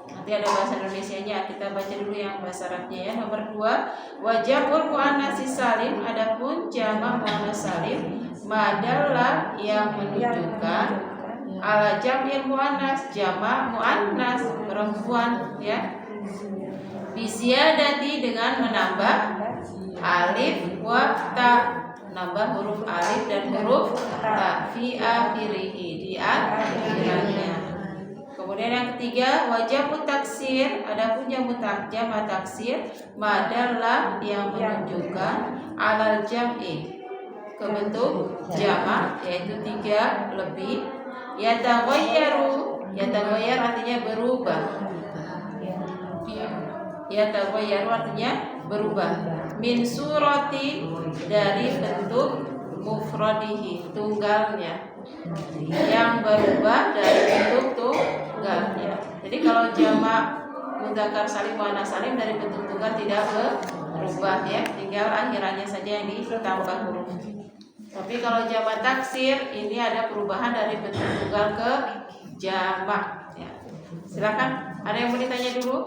Nanti ada bahasa Indonesianya, kita baca dulu yang bahasa Arabnya ya. Nomor 2, wajabul muannatsis salim, adapun jamak muannats salim madalla yang menunjukkan ala jam'il muannats, jamak muannats perempuan ya, biziadati dengan menambah alif wa ta, nambah huruf alif dan huruf ta, fi akhirihi di akhirannya. Kemudian yang ketiga, wajib taksir, adapun jamak taksir madalla yang menunjukkan alal jam'i ke bentuk jamak yaitu 3 lebih, yataghayyaru, yataghayyar artinya berubah, yataghayyaru artinya berubah, min surati dari bentuk mufradihi tunggalnya, yang berubah dari bentuk tunggalnya. Jadi kalau jamak mudzakkar salim muannats salim dari bentuk tunggal tidak berubah ya, tinggal akhirannya saja yang ditambah huruf. Tapi kalau jamak taksir ini ada perubahan dari bentuk tunggal ke jamak ya. Silakan, ada yang mau ditanya dulu?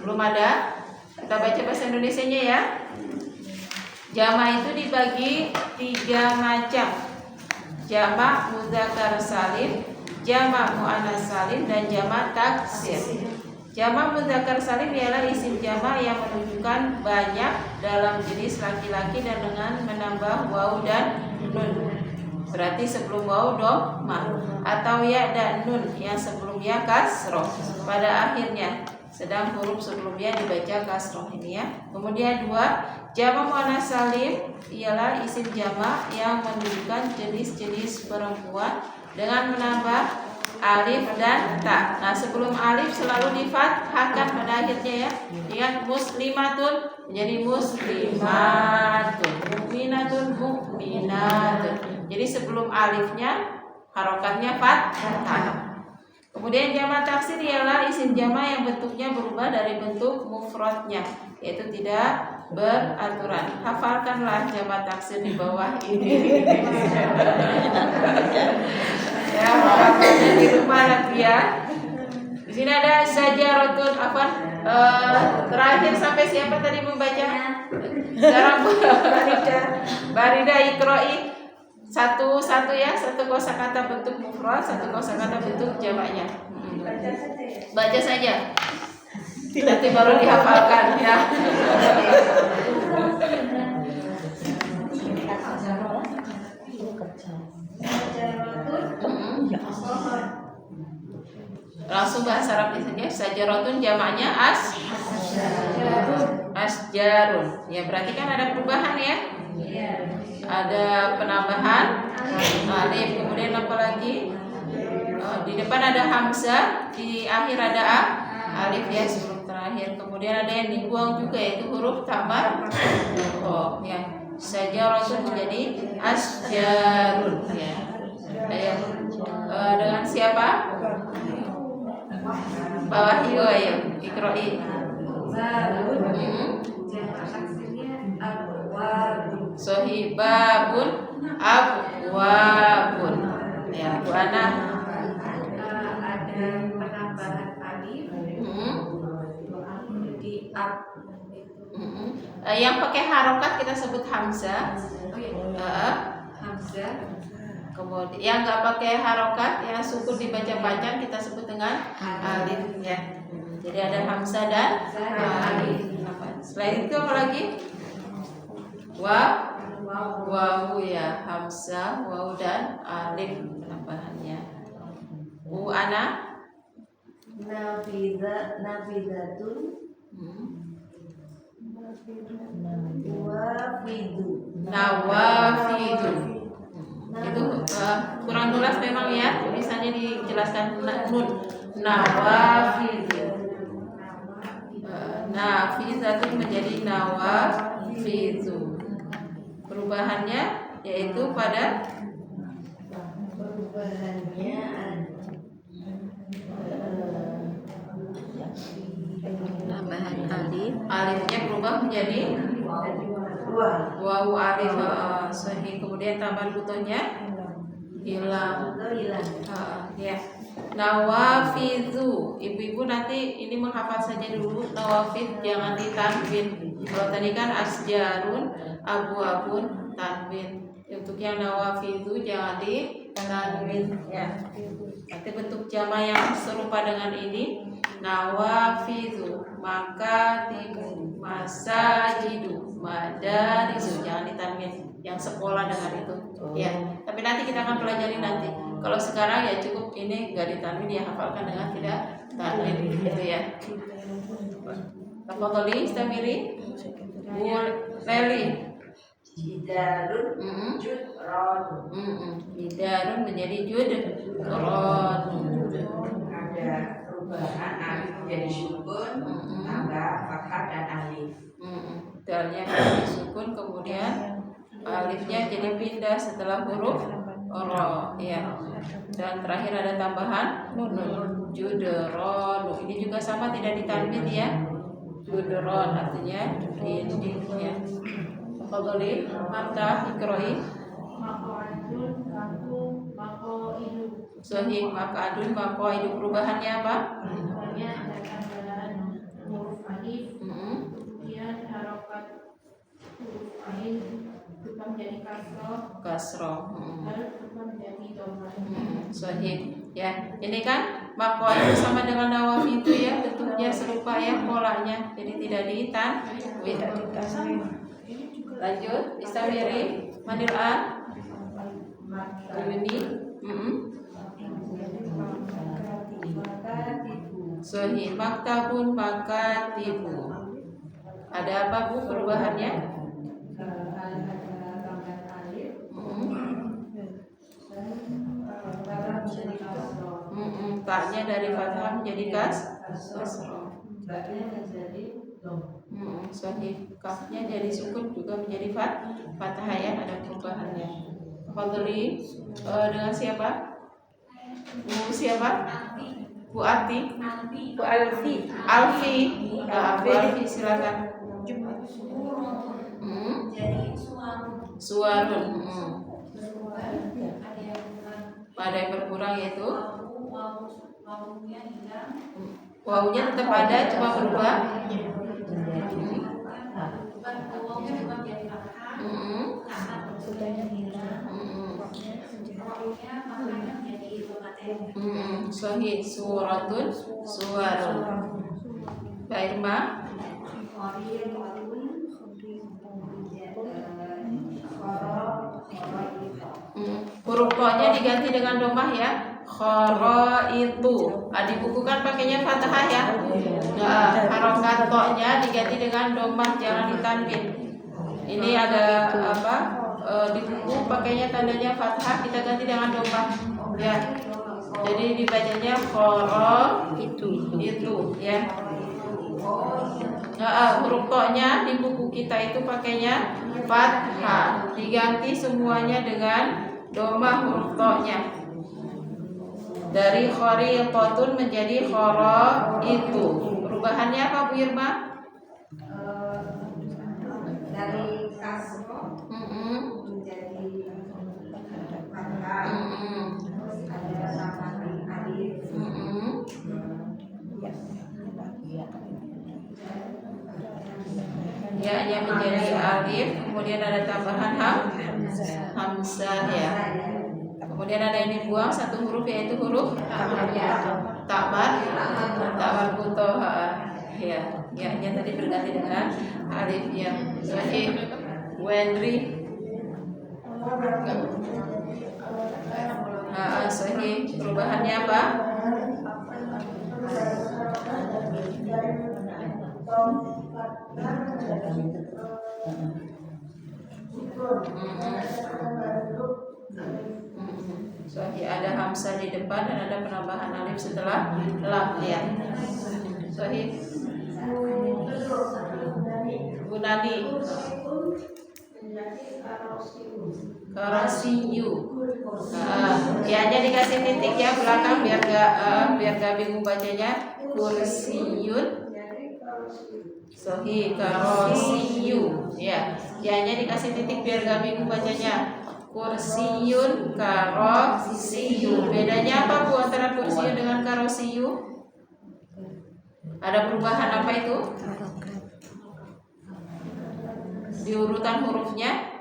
Belum ada? Kita baca bahasa Indonesianya ya. Jamak itu dibagi 3 macam. Jamak mudzakkar salim, jamak muannats salim dan jamak taksir. Jamak mudzakkar salim ialah isim jamak yang menunjukkan banyak dalam jenis laki-laki dan dengan menambah waw dan nun. Berarti sebelum waw dhammah atau ya dan nun yang sebelumnya kasroh pada akhirnya, sedang huruf sebelumnya dibaca kasroh ini ya. Kemudian 2, jamak muannats salim ialah isim jamak yang menunjukkan jenis-jenis perempuan dengan menambah alif dan ta. Nah, sebelum alif selalu difathahkan pada akhirnya ya. Ingat muslimatun menjadi muslimatun, mukminatun mukminatun. Jadi sebelum alifnya harokatnya fathah. Kemudian jamak taksir ialah isim jamak yang bentuknya berubah dari bentuk mufradnya, yaitu tidak beraturan. Hafalkanlah jamak taksir di bawah ini. Ya, hafalnya di rumah nanti ya. Di sini ada sajaratun terakhir sampai siapa tadi membaca? Sekarang Barida Iqra'i satu-satu ya, satu kosakata bentuk mufrad, satu kosakata bentuk jamaknya. Baca saja. Nanti baru dihafalkan ya. Langsung bahasa Arab saja. Sajaratun jamaknya asjarun. Ya, berarti kan ada perubahan ya. Ada penambahan alif, kemudian apa lagi? Di depan ada hamzah, di akhir ada alif ya sebelum terakhir. Kemudian ada yang dibuang juga yaitu huruf tamar. Oh ya, sajaratun menjadi asjarun ya. Ayo, dengan siapa? Pak Wahyu, ayo Iqra'i. Sohibabun abwabun. Ya, Bu Ana. Ada penambahan alif di ab. Yang pakai harokat kita sebut hamzah. Hamzah. Kemudian yang nggak pakai harokat, yang sukun dibaca panjang kita sebut dengan alif ya. Jadi ada hamzah dan alif. Selain itu apa lagi? Wawu ya, hamzah, wawu dan alif penambahannya. Bu Ana? Nafidatun Nawafidun. Itu kurang jelas memang ya, tulisannya dijelaskan nun. Nawafidun. Nafizatun menjadi nawafidun. Perubahannya yaitu pada Tambahan alif. alifnya berubah menjadi wawu alif sahih. Kemudian tambahan butohnya hilang. Ya. Nawafidhu. Ibu-ibu nanti ini menghafal saja dulu. Nawafid jangan ditanwin. Kalau tadi kan asjarun, abwabun, tanwin. Untuk yang nawafidhu jangan ditanwin ya. Nanti bentuk jamak yang serupa dengan ini nawafidhu, makatibu, masajidu, madarisu, jangan ditanwin yang sekolah dengan itu ya. Tapi nanti kita akan pelajari nanti. Kalau sekarang ya cukup ini nggak ditanwin, ya hafalkan dengan tidak tanwin gitu ya. Tafadhali istamiri Bu Leli. Jidarun judron. Jidarun menjadi judron. Ada perubahan alif menjadi sukun, tambah fathah dan alif. Dalnya disukun, kemudian alifnya jadi pindah setelah huruf ro ya. Dan terakhir ada tambahan nun. Judron. Ini juga sama, tidak ditanwin ya. Judron artinya dinding ya. Fadhali Hamta Iqra'i. Sahih maqadun maqaidu. Perubahannya apa? Perubahannya ada tambahan huruf alif, kemudian harokat huruf alif berubah menjadi kasroh, Kasroh. lalu berubah menjadi dhammah. Sahih. Ya, ini kan makonya sama dengan nawawi itu ya, bentuknya serupa ya polanya, jadi tidak ditanwin. Lanjut, istamiri, manil an, ini, Sohi maktabun makatibu. Ada apa Bu perubahannya? Taknya dari fathah menjadi kasroh. Sohi kafnya jadi sukun juga menjadi fathah ya, ada perubahannya. Fadli dengan siapa? Bu siapa? Bu Ati, Bu Alfi. Alfi, Bu Alfi silakan. Suarun. Ada yang berkurang yaitu wawunya tetap ada, cuma berubah. Sahih suratun suwarun. Mbak Irma. Huruf ko-nya diganti dengan domah ya. Khoro itu. Di buku kan pakainya fathah ya. Nah, harokat to-nya diganti dengan domah, jangan ditanwin. Ini ada apa? Di buku pakainya tandanya fathah, kita ganti dengan domah ya. Jadi dibacanya khoro itu ya. Huruf to-nya di buku kita itu pakainya fathah, diganti semuanya dengan domah huruf to-nya. Dari khariqatun menjadi khoro itu. Perubahannya apa Bu Irma? Dari kasroh menjadi fathah. Ada tambahan alif. Ya, yang menjadi alif, kemudian ada tambahan hamzah ya. Kemudian ada yang dibuang satu huruf yaitu huruf takbar butoh ya. Ya-nya tadi berganti dengan alif ya. Sahih Wendri. Sahih perubahannya apa? Sahih ada hamzah di depan dan ada penambahan alif setelah lam ya. Sahih Gunani Karasiyu. Ya-nya dikasih titik ya belakang biar gak bingung bacanya. Kursiyun. Sahih karasiyu ya. Ya-nya dikasih titik biar gak bingung bacanya. Kursiyun karasiyu. Bedanya apa Bu antara kursiyun dengan karasiyu? Ada perubahan apa itu? Di urutan hurufnya.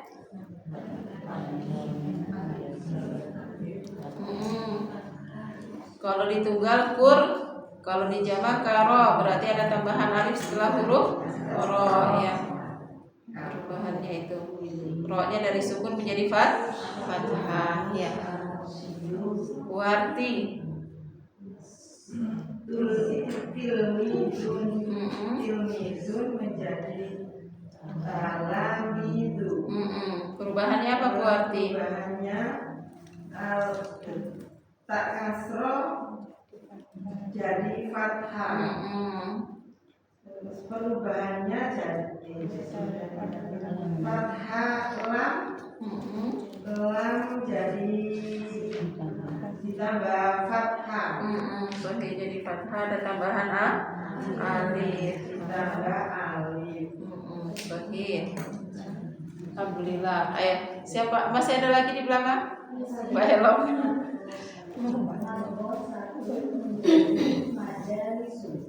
Kalau di tunggal kur, kalau di jamak karo, berarti ada tambahan alif setelah huruf ro ya. Perubahannya itu. Ro-nya dari sukun menjadi fathah ya. Warti. Tilmizun menjadi alamidu. Perubahannya apa Bu Warti? Perubahannya tak kasroh jadi fathah. Terus perubahannya jadi fathah lam jadi ditambah fathah. Oke, jadi fathah ada tambahan alif. Ditambah alif. Oke. Alhamdulillah. Ayo, siapa? Masih ada lagi di belakang? Mbak Helom.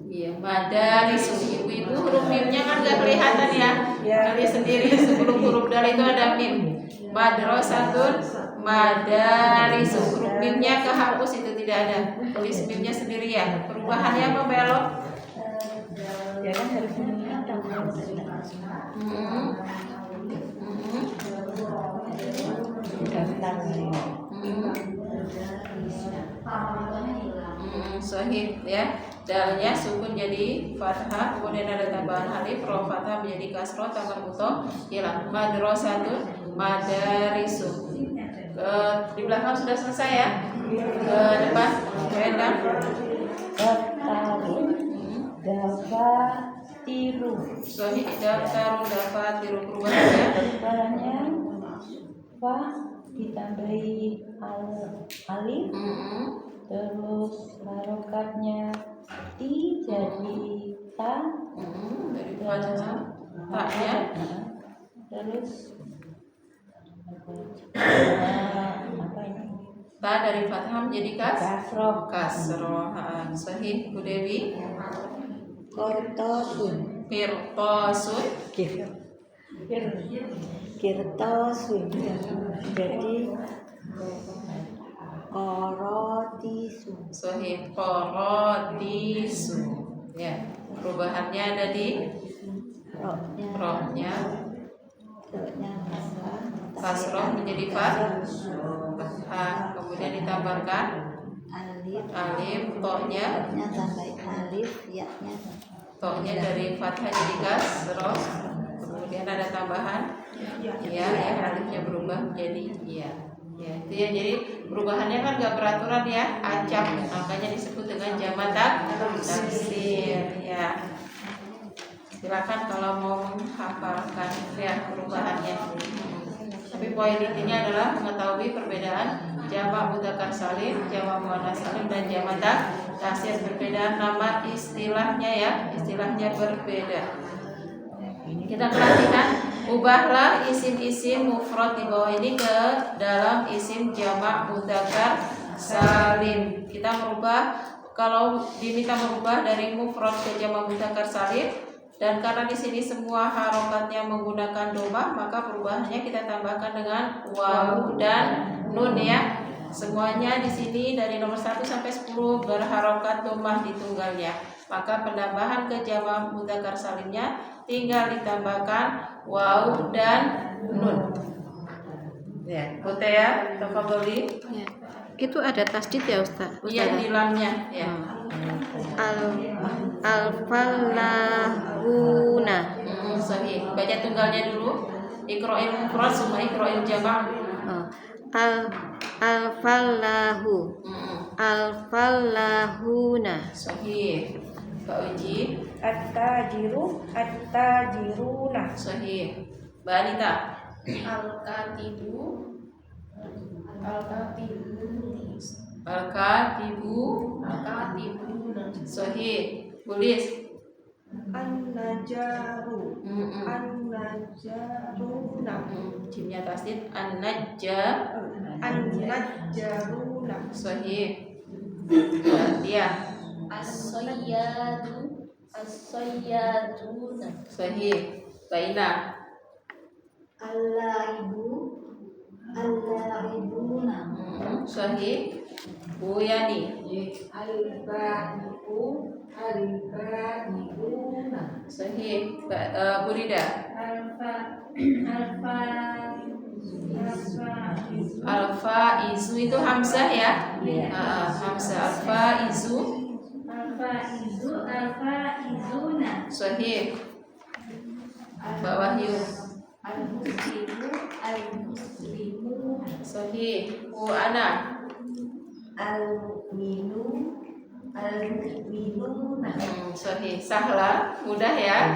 Iya, madarisu. Ibu-ibu huruf mimnya kan gak kelihatan ya. Kalian sendiri sebelum huruf dal itu ada mim. Madrasatun, madarisu. Huruf mimnya kehapus, itu tidak ada. Tulis mimnya sendiri ya. Perubahannya apa belok? Ya kan harus meningkat. daftar Sahih ya. Dalnya sukun jadi fathah, kemudian ada tambahan alif, ro fathah menjadi kasroh, tambah buto hilang. Madrasatun, madarisu. Di belakang sudah selesai ya. Ke depan, Endang. daftaru dafatiru. Sahih, daftaru, dafatiru. Perubahannya Perubahannya fa ditambahi alif, terus harokatnya ti jadi ta, dari fathah, taknya terus apa ini? ta dari fathah menjadi Kasroh. kasroh. Sahih, Bu Dewi. Kortosun. Firtosun. Kirtosun. Jadi korotisu. Sahih, qorotisu. Ya, perubahannya ada di Roknya. rohnya. Roknya Kasroh menjadi fathah, kemudian ditambahkan alif. alif, toknya Roknya tambah alif. Yaknya toknya dari fathah jadi kasroh, kemudian ada tambahan ya, alifnya berubah menjadi ya. Ya, itu ya. Jadi perubahannya kan gak beraturan ya, acak, makanya disebut dengan jamak taksir ya. Silakan kalau mau menghafalkan ya perubahannya. Tapi poin intinya adalah mengetahui perbedaan jamak mudzakkar salim, jamak muannats salim, dan jamak taksir. Perbedaan nama istilahnya ya, istilahnya berbeda. Kita perhatikan, ubahlah isim-isim mufrad di bawah ini ke dalam isim jamak mudzakkar salim. Kita merubah, kalau diminta merubah dari mufrad ke jamak mudzakkar salim, dan karena di sini semua harokatnya menggunakan domah, maka perubahannya kita tambahkan dengan waw dan nun ya. Semuanya di sini dari nomor 1 sampai 10 berharokat domah di tunggalnya. Maka penambahan ke jamak mudzakkar salimnya tinggal ditambahkan waw dan nun. Ya, Putih ya, tafadholi. ya. Itu ada tasdid ya Ustaz? Iya, di lamnya ya. Al-falahuna. Sahih. Baca tunggalnya dulu. Iqra'il mufrad summa iqra'il jamak. Al-falahu. Al-falahuna. Sahih. Mbak Uji. At-tajiru, at-tajiruna. Sahih. Mbak Anita. Al-katibu. Al-katibu. Al-katibuna. Sahih. Tulis. An-najaru, an-najaruna. Jimnya tasdid an-najja. An-najaruna. Sahih. Dia. As-sayyadu. As-sayyaduna. Sahih. Baina. Al-laibuna. Sahih. Bu Yani. Al-baniuna. Sahih. Bu Rida. Alfa izu itu hamzah ya. Hamzah. Alfa izu. Al-faizuna. Sahih. Mbak Wahyu. Al-muslimu. Sahih. Bu Ana. Al-minuna. Sahih. Sahla. Mudah ya.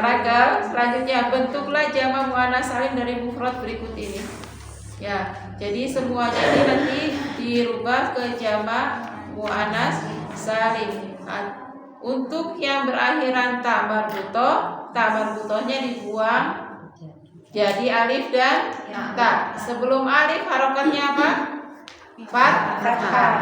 Ragam. Selanjutnya bentuklah jamak muannats salim dari mufrad berikut ini. Ya, jadi semuanya ini nanti dirubah ke jamak muannats salim. Untuk yang berakhiran ta marbutohnya dibuang jadi alif dan ta. Sebelum alif harokatnya apa? Fathah.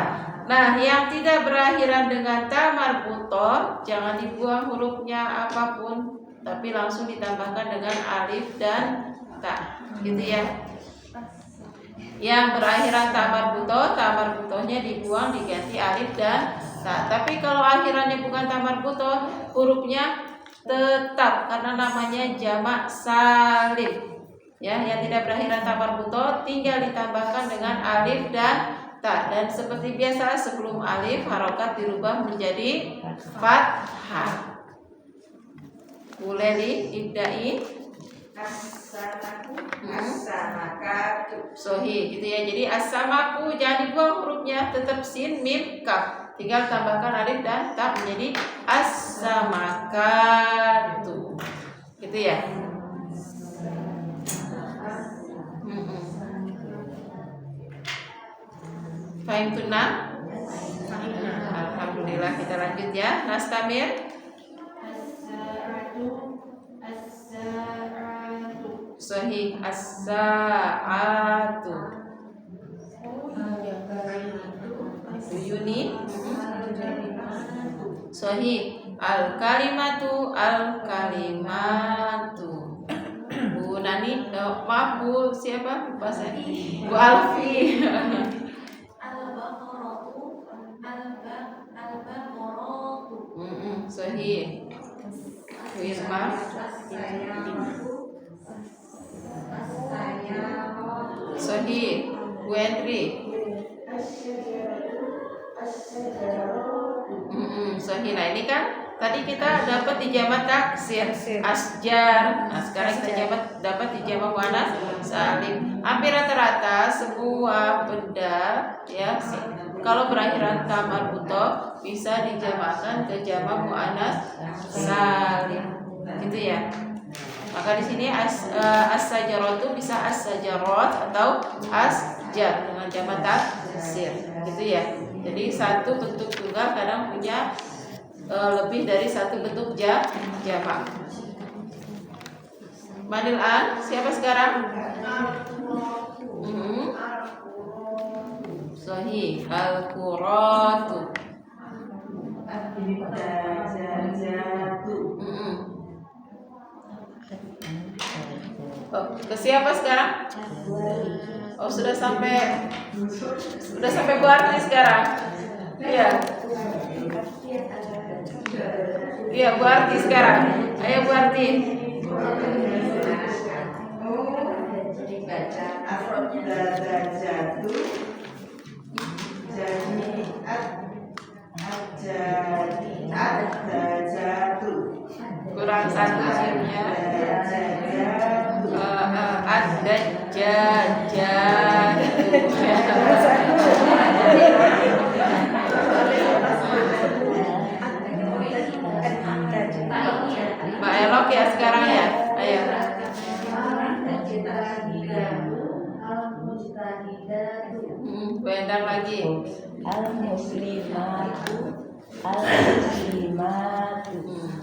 Nah, yang tidak berakhiran dengan ta marbutoh jangan dibuang hurufnya apapun, tapi langsung ditambahkan dengan alif dan ta, gitu ya. Yang berakhiran ta marbutohnya dibuang diganti alif dan ta. Tapi kalau akhirannya bukan ta marbutoh, hurufnya tetap karena namanya jamak salim. Ya, yang tidak berakhiran ta marbutoh tinggal ditambahkan dengan alif dan ta. Dan seperti biasa sebelum alif harokat dirubah menjadi fathah. Boleh ibda'i as-samakatu. sohi gitu ya. Jadi as-samaku jangan dibuang hurufnya, tetap sin mim kaf. Tinggal tambahkan alif dan ta menjadi as-samakatu. Gitu ya. Fahim tunna? Alhamdulillah, kita lanjut ya. Nastamir. Sahih as-sa'atu. Yuni. Sahih al-kalimatu. Bu Nani, maaf Bu siapa? Bahasa Bu Alfi. Sahih. Bu Irma. Sahih. Bu Endri. Sahih. Nah ini kan tadi kita dapat di jamak taksir asjar. Nah sekarang kita dapat di jamak muannats salim. Hampir rata-rata semua benda ya kalau berakhiran ta marbutoh bisa dijamakkan ke jamak muannats salim. Gitu ya. Maka di sini as-sajaratu bisa as-sajarat atau asjar dengan jamak taksir. Gitu ya. Jadi satu bentuk tunggal kadang punya lebih dari satu bentuk jamak. Manil an, siapa sekarang? Sahih al-quratu. Ke siapa sekarang? Oh sudah sampai Bu Arti sekarang. Iya. Iya Bu Arti sekarang. Ayo Bu Arti. Dibaca afrodazatu jadiat Kurang satu simnya. Mbak Elok ya sekarang ya. Ayo. Bendang lagi. Al-muslimatu.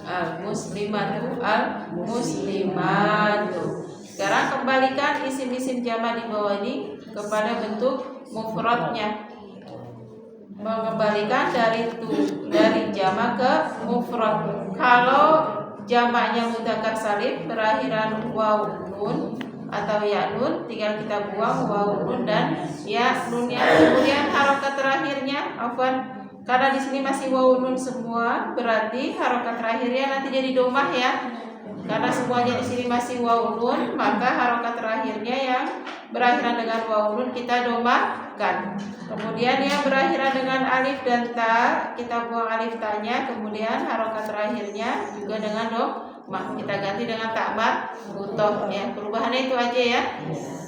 Al-muslimatu. Sekarang kembalikan isim-isim jamak di bawah ini kepada bentuk mufradnya. Mengembalikan dari jamak ke mufrad. Kalau jamaknya mudzakkar salim berakhiran waw nun atau ya nun, tinggal kita buang waw nun dan ya nunnya. Kemudian harokat terakhirnya karena di sini masih waw nun semua, berarti harokat terakhirnya nanti jadi domah ya. Karena semuanya di sini masih waw nun, maka harokat terakhirnya yang berakhiran dengan waw nun kita domahkan. Kemudian yang berakhiran dengan alif dan ta, kita buang alif ta-nya, kemudian harokat terakhirnya juga dengan domah. Kita ganti dengan ta marbutoh ya. Perubahannya itu aja ya.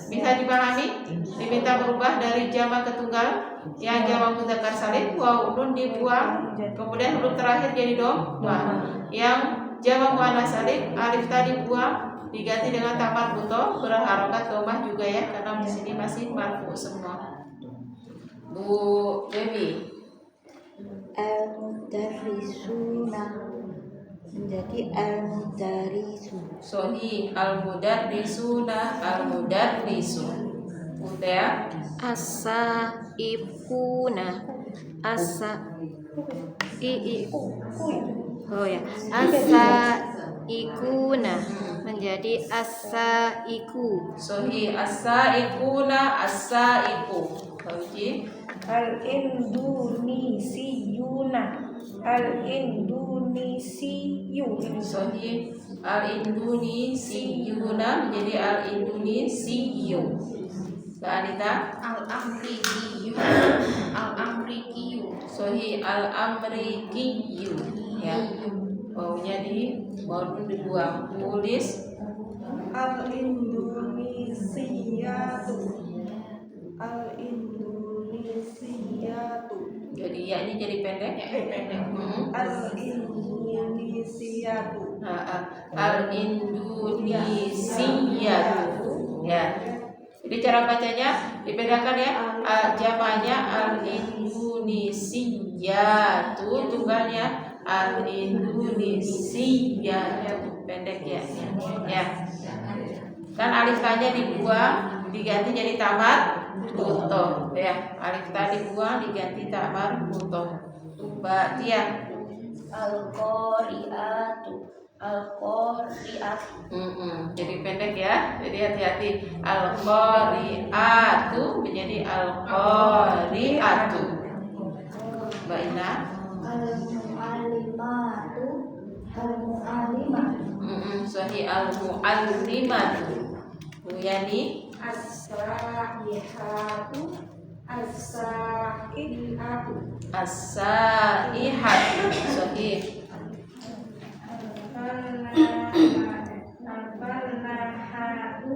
Bisa dipahami? Diminta berubah dari jamak ke tunggal. Yang jamak mudzakkar salim waw nun dibuang, kemudian huruf terakhir jadi domah. Yang jamak muannats salim alif tadi buang diganti dengan ta marbutoh berharokat domah juga ya, karena di sini masih marfu semua. Bu Dewi. Al-mudarrisuna menjadi al-mudarrisu. Sahih al-mudarrisuna al-mudarrisun. Udah. As-saifuna. Oh ya, as-saikuna menjadi as-saiku. Sohi as-saikuna as-saiku. Kauji. Al-Indonisiyuna. Al-Indonesiyu. Sohi al-Indonesiyuna menjadi al-Indonesiyu. Mbak Anita. Al-Amrikiyu. Al-Amrikiyu. Sohi al-Amrikiyu. Ya. Wawunya mau dibuang. Tulis Al-Indonesiyatu. Al-Indonesiyatu. jadi ya ini jadi pendek. Al-Indonesiyatu. Al-Indonesiyatu. Ya. Jadi cara bacanya dibedakan ya. Jamaknya al-Indonesiyatu, tunggalnya al-Indonesiyatu, pendek ya. Ya. Kan alif ta-nya dibuang, diganti jadi tamar butoh ya. Alif ta dibuang diganti tamar butoh. Mbak Tia. Al-Qari'atu. Al-Qari'atu. Jadi pendek ya. Jadi hati-hati. Al-Qari'atu menjadi Al-Qari'atu. Mbak Ina. Al-Mu'allimatu. Al-Mu'allimatu. Sahih al-mu'allimatu. Bu Yani. As-Saihatu. As-Saihatu. As-saihatu. Sahih. Al-Falahatu.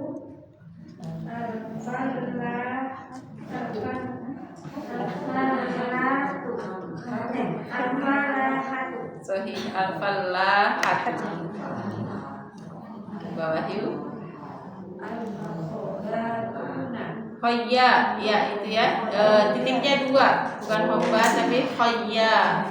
Al-Falahatu. Sahih al-falahatu. Mbak Wahyu. Khoya, ya itu ya. Titiknya 2, bukan homba tapi khoya.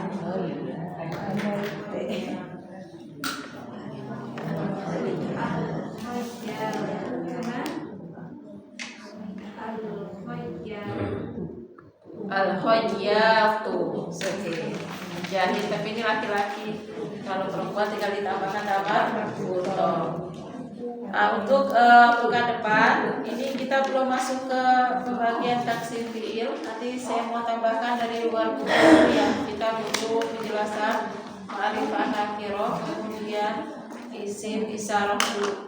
Al-khoyatu. Sahih. Jahit tapi ini laki-laki. Kalau perempuan tinggal ditambahkan tamar butoh. Untuk pekan depan ini kita belum masuk ke pembagian taksir fiil. Nanti saya mau tambahkan dari luar buku ya. Kita butuh penjelasan ma'rifah nakirah, kemudian isim isyarah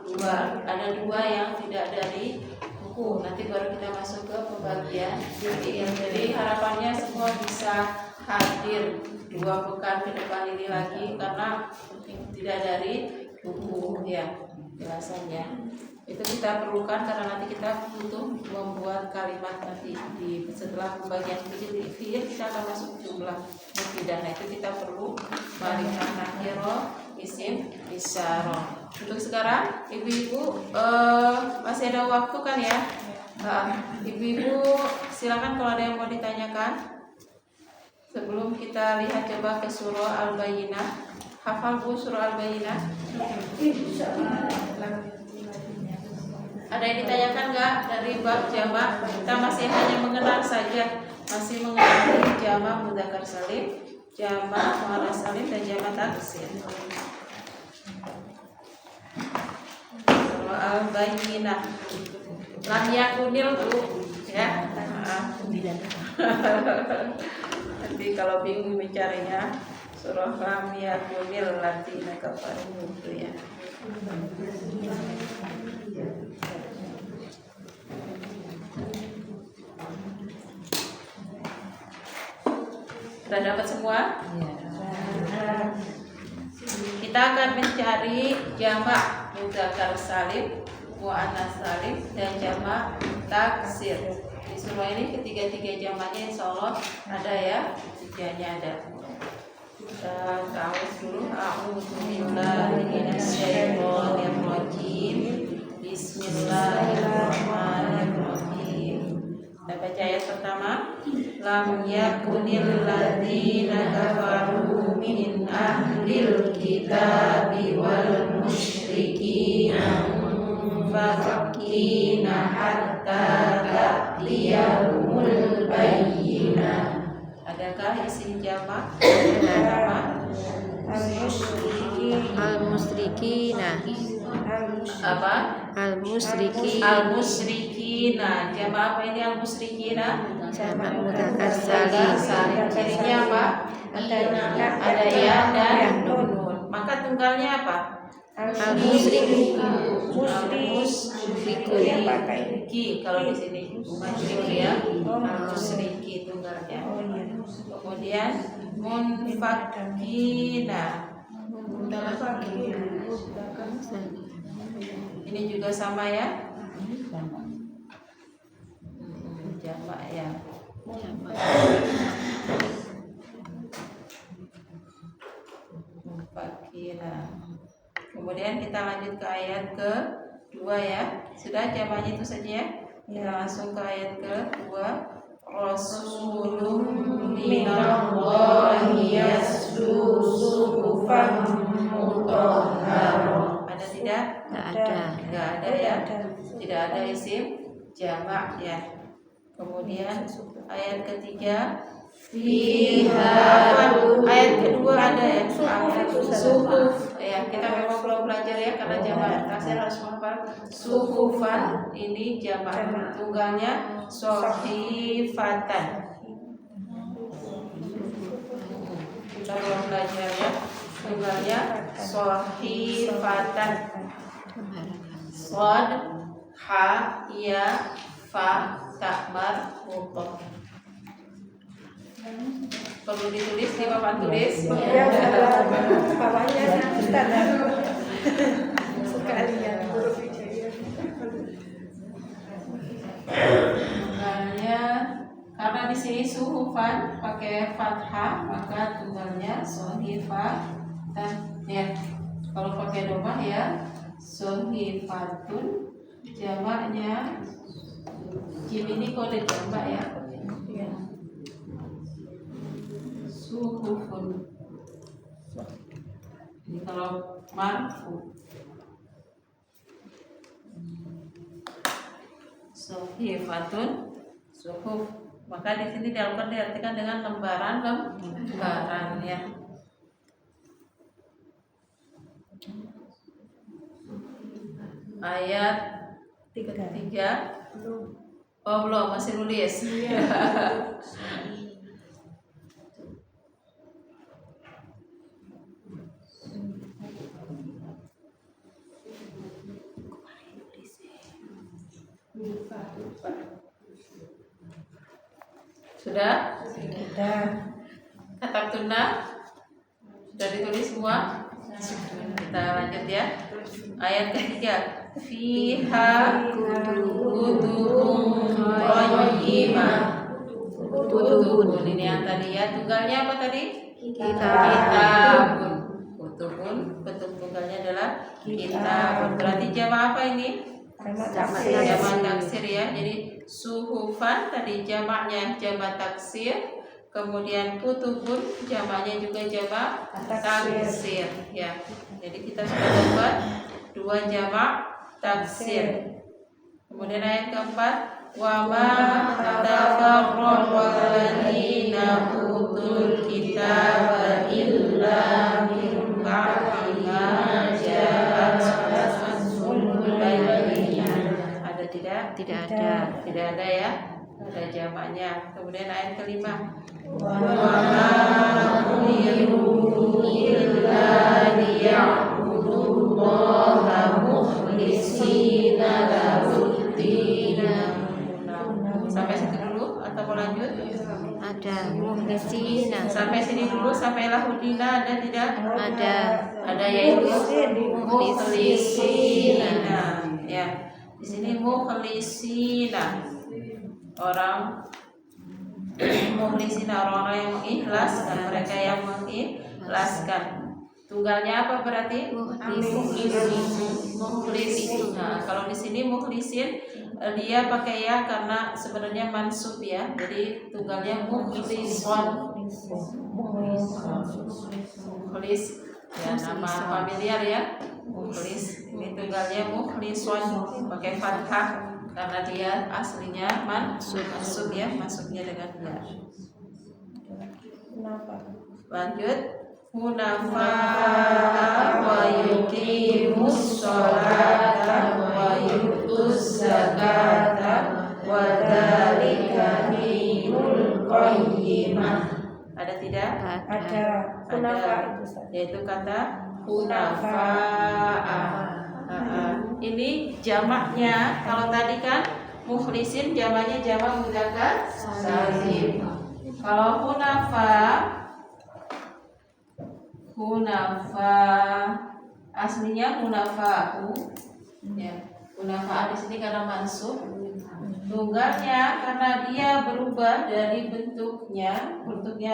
2. Ada 2 yang tidak dari buku. Nanti baru kita masuk ke pembagian fiil. Jadi harapannya semua bisa hadir 2 pekan ke depan ini lagi karena tidak dari buku ya. Jelasannya itu kita perlukan karena nanti kita butuh membuat kalimat nanti setelah pembagian fiil kita akan masuk jumlah mufidah. Nah itu kita perlu ma'rifah nakirah, isim isyarah. Untuk sekarang ibu-ibu masih ada waktu kan ya? Ibu-ibu silakan kalau ada yang mau ditanyakan sebelum kita lihat coba ke surah Al-Bayyinah. Hafal Bu surah Al-Bayyinah? Ada yang ditanyakan nggak dari bab jamak? Kita masih hanya mengenal saja, masih mengenal jamak mudzakkar salim, jamak muannas salim dan jamak taksir. Surah Al-Bayyinah. Lam yakunil Bu ya. Nanti kalau bingung mencarinya surah lam yakunil ladzina kafaru itu ya. Sudah dapat semua? Kita akan mencari jamak mudzakkar salim, muannas salim dan jamak taksir. Di surah ini ketiga-tiga jamaknya insya Allah ada ya, tiganya ada. Kita tahu dulu. A'udzu billahi minasyaitonir rajim. Bismillahirrahmanirrahim. Kita baca ayat pertama. Lam yakunil ladzina kafaru min ahlil kitabi wal musyrikina munfakkina hatta ta'tiyahumul bayyinah. Adakah isim jamak? Al-musyrikina. Apa? Al-musyrikin. Al-musyrikina. Jamak apa ini al-musyrikina? Jamak mudzakkar salim. Cirinya apa? Ada ya dan nun. Maka tunggalnya apa? Al-musyrikun. Al-musyriki. Kalau di sini musyriki ya. Al-musyriki tunggalnya. Kemudian munfakina. Ini juga sama ya. Jamak ya. Munfakina. Kemudian kita lanjut ke ayat kedua ya. Sudah jamaknya itu saja ya. Kita langsung ke ayat kedua. Rasulun minallahi yaslu suhufan mutahharah. Ada tidak? Tidak ada ya. Tidak ada isim jamak ya. Kemudian ayat ketiga fiha. Ayat kedua ada ya. Suhuf. Ya, kita memang belum belajar ya karena jamak taksir harus menghafal. Suhufan ini jamak. Tunggalnya sohifatan. Kita belum belajar ya. Tunggalnya sohifatan. Sod, ha, ya, fa, takmar, mutoh. Perlu ditulis di papan tulis. Bawahnya standar. Sekalian huruf hijaiyah. Tunggalnya karena di sini suhufan pakai fathah maka tunggalnya sohifatan ya. Kalau pakai domah ya sohifatun. Jamaknya jim ini kode jamak ya. Suhufun. Ini kalau marfu. Sohifatun, suhuf. Maka di sini dapat diartikan dengan lembaran ya. Ayat 3. Oh belum, masih nulis. Sudah? Katab tuna sudah ditulis semua? Kita lanjut ya. Ayat ketiga. Fiha kutubun qayyimah. Kutubun ini yang tadi ya. Tunggalnya apa tadi? Kitabun. Kutubun bentuk tunggalnya adalah kitabun. Berarti jamak apa ini? Jamak taksir ya. Jadi suhufan tadi jamaknya jamak taksir. Kemudian kutubun jamaknya juga jamak taksir ya. Jadi kita sudah dapat 2 jamak taksir. Kemudian ayat keempat, wa ma tafarraqal ladzina utul kitaba illa min ba'di ma ja'atuhumul bayyinah. Ada tidak? Tidak ada. Tidak ada ya. Ada jamaknya. Kemudian ayat kelima, wa ma umiru illa liya'budullaha mukhlisina lahud-din. Sampai situ dulu atau mau lanjut? Ada mukhlisina. Sampai sini dulu, sampai lahudina ada tidak? Ada yaitu mukhlisina ya. Di sini mukhlisina. Orang mukhlisina orang-orang yang mengikhlaskan, mereka yang mengikhlaskan. Tunggalnya apa berarti? Mukhlisin. Nah, kalau di sini mukhlisin dia pakai ya karena sebenarnya mansub ya. Jadi tunggalnya mukhlison. Mukhlis ya, nama familiar ya. Mukhlis. Ini tunggalnya mukhlison pakai fathah karena dia aslinya mansub ya, masuknya dengan ya. Lanjut. hunafa'a wa yuqimus sholata wa yu'tuz zakata wa dzalika dinul qayyimah. Ada tidak? Ada kunafa itu Ustaz. Yaitu kata hunafa'a. Ini jamaknya. Kalau tadi kan mukhlisin, jamaknya jamak mudzakkar salim. Kalau hunafa aslinya hunafa'u, ya. Hunafa di sini karena mansub. Tunggalnya karena dia berubah dari bentuknya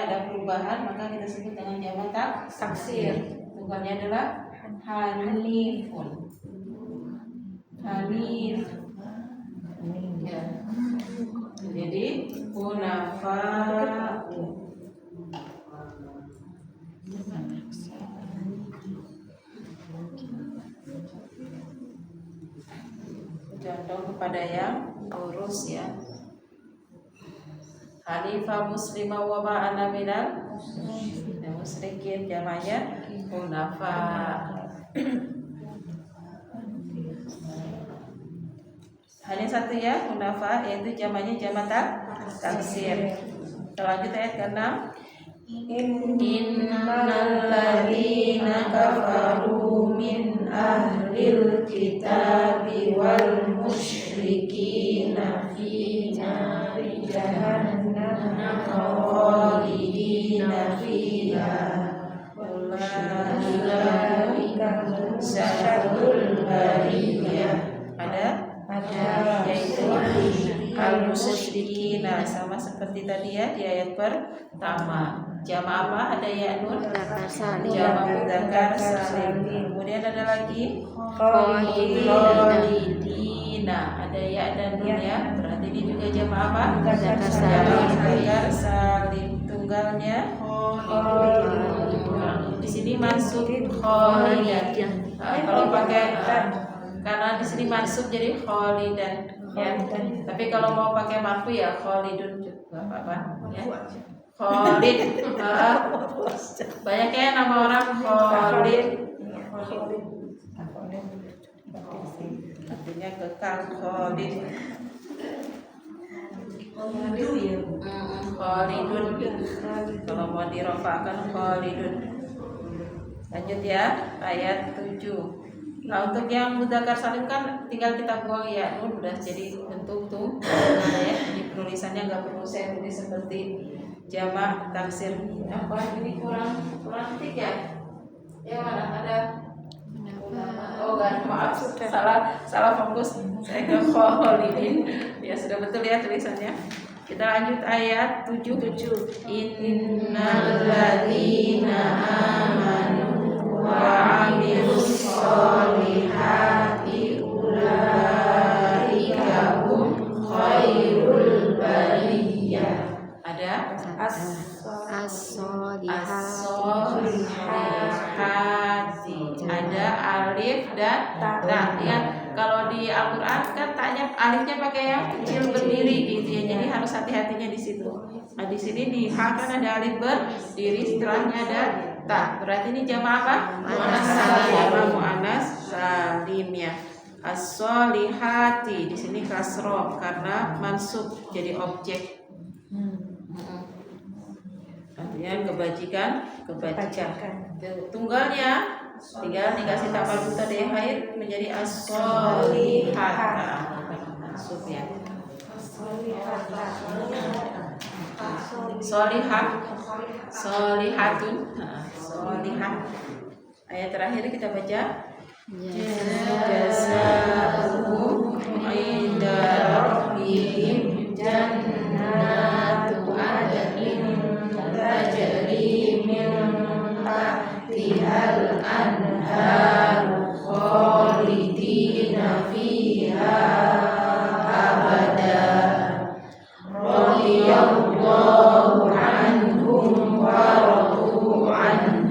ada perubahan, maka kita sebut dengan jamak taksir. Tunggalnya adalah hanifun. Hanif. Ya. Jadi hunafa'u. Contoh kepada yang urus ya. Hanifah muslimah wa ma'ana minal musyrikin, jamaknya hunafa. Hanya satu ya hunafa, yaitu jamaknya jamak taksir. Kita lanjut ayat ke-6. Innal ladzina kafaru min ahlil kitabi wal musyrikina fi nari jahannam khalidina fiha ulaika syarrul bariyah. Ada yaitu al-musyrikina, sama seperti tadi ya di ayat pertama. Jamak apa? Ada ya nun, jamak mudzakkar salim. Kemudian ada lagi khalidina, ada ya dan nun ya. Berarti ini juga jamak apa? Jamak mudzakkar salim. Tunggalnya di sini mansub khalidan. Kalau pakai karena di sini mansub jadi khalidan ya. Tapi kalau mau pakai marfu ya khalidun juga apa-apa ya. Khalid. Banyaknya nama orang Khalid. Artinya kekal Khalid. Khalidun. Kalau mau dirofakkan Khalidun. Lanjut ya, ayat 7. Nah, untuk yang mudzakkar salim kan tinggal kita buang ya nun, udah jadi bentuk tuh. Nah, ya, di penulisannya nggak perlu saya tulis seperti jamak taksir. Apa ini kurang titik ya? Ya mana ada? Oh kan, maaf, salah fokus. Saya ke khalidin. Ya sudah betul ya tulisannya. Kita lanjut ayat 7. Innal ladzina amanu wa amilus solihati ulaika hum khairul bariyah. Ada as-solihati, ada alif dan ta. Lihat kalau di Al-Qur'an kan taknya alifnya pakai yang kecil berdiri gitu ya. Jadi harus hati-hatinya di situ. Nah, di sini di ha kan ada alif berdiri, setelahnya ada ta. Berarti ini jamak apa? Muannas salim. Jamak muannas salim ya. As-solihati di sini kasroh karena mansub jadi objek. Artinya kebajikan. Tunggalnya tinggal dikasih tapal buta air menjadi as-solihata. Mansub ya. Solihat, solihatun, solihat. Ayat terakhir kita baca. Jazaa'uhum 'inda rabbihim jannatu 'adnin tajri min tahtihal anharu khalidina fiha abada. Radiyallahu anhum wa radu anhu.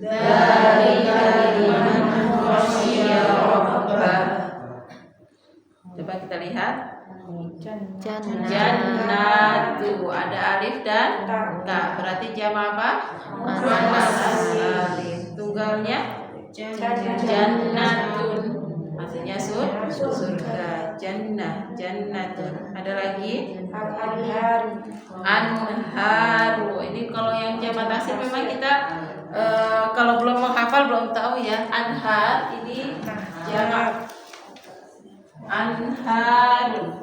Dzalika liman khasyiya rabbah. Coba kita lihat. Jannatu ada alif dan ta. Berarti jamak apa? Muannas. tunggalnya jannatun, artinya surga. Jannatun. Ada lagi anharu. Ini kalau yang jamak taksir memang kita kalau belum menghafal belum tahu ya. Anhar ini jamak. Anharun.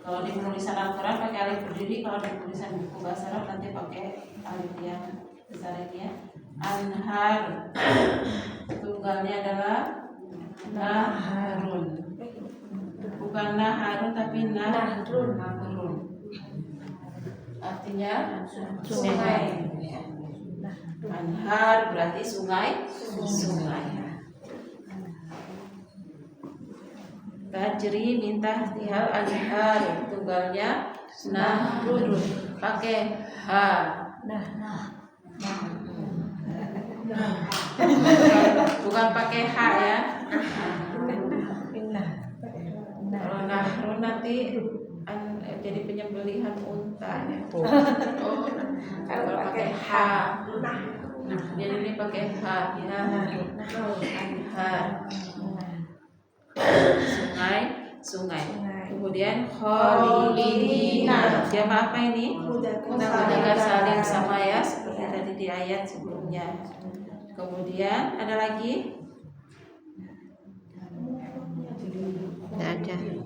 Kalau di penulisan Al-Quran pakai alif berdiri, kalau di penulisan buku bahasa Arab nanti pakai alif yang besar ini ya. Anhar. Tunggalnya adalah naharun. Bukan naharun tapi nahrun. Artinya sungai. Anhar berarti sungai. Tajri minta tihal anhar, tunggalnya nahrun, pakai ha. Bukan pakai ha ya. Kalau nahrun nanti jadi penyembelihan unta ya. Kalau pakai ha, jadi ini pakai ha ya. Anhar. Sungai. Kemudian khalidina. Jamak apa ini? Mudzakkar salim sama ya seperti tadi di ayat sebelumnya. Kemudian ada lagi?